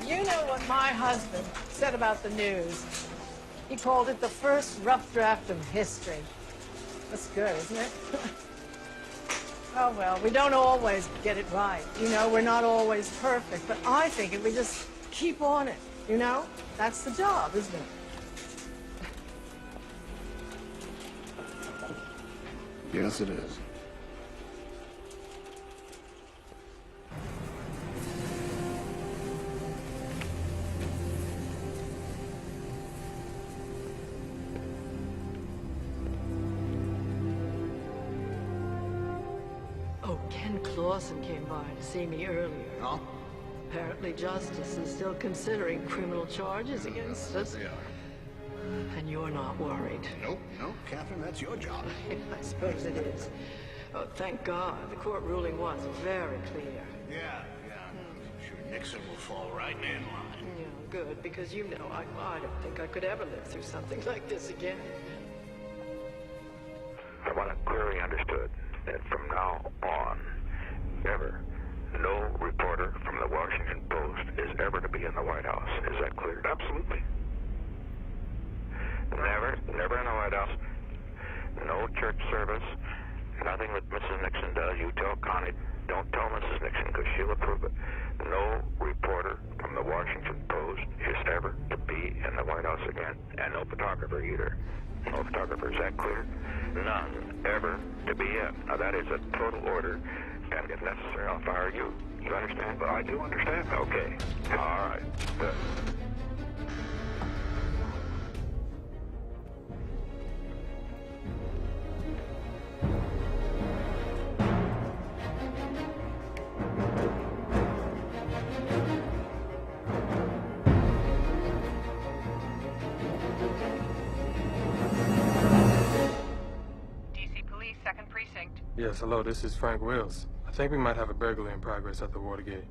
You know what my husband said about the news. He called it the first rough draft of history. That's good, isn't it? Oh, well, we don't always get it right. You know, we're not always perfect. But I think if we just keep on it, you know, that's the job, isn't it? Yes, it is. Oh, Ken Clausen came by to see me earlier. Oh? Apparently Justice is still considering criminal charges against us. They are. And you're not worried. Nope, nope, Catherine, that's your job. I suppose it is. Oh, thank God. The court ruling was very clear. Yeah. I'm sure Nixon will fall right in line. Yeah, good, because you know, I don't think I could ever live through something like this again. I want it clearly understood that from now on, ever, no reporter from the Washington Post is ever to be in the White House. Is that clear? Absolutely. Never in the White House. No church service. Nothing that Mrs. Nixon does. You tell Connie. Don't tell Mrs. Nixon because she'll approve it. No reporter from the Washington Post is ever to be in the White House again. And no photographer either. No photographer. Is that clear? None ever to be in. Now that is a total order. And if necessary, I'll fire you. You understand? Well, I do understand. Okay. All right. Good. Yes, hello, this is Frank Wills. I think we might have a burglary in progress at the Watergate.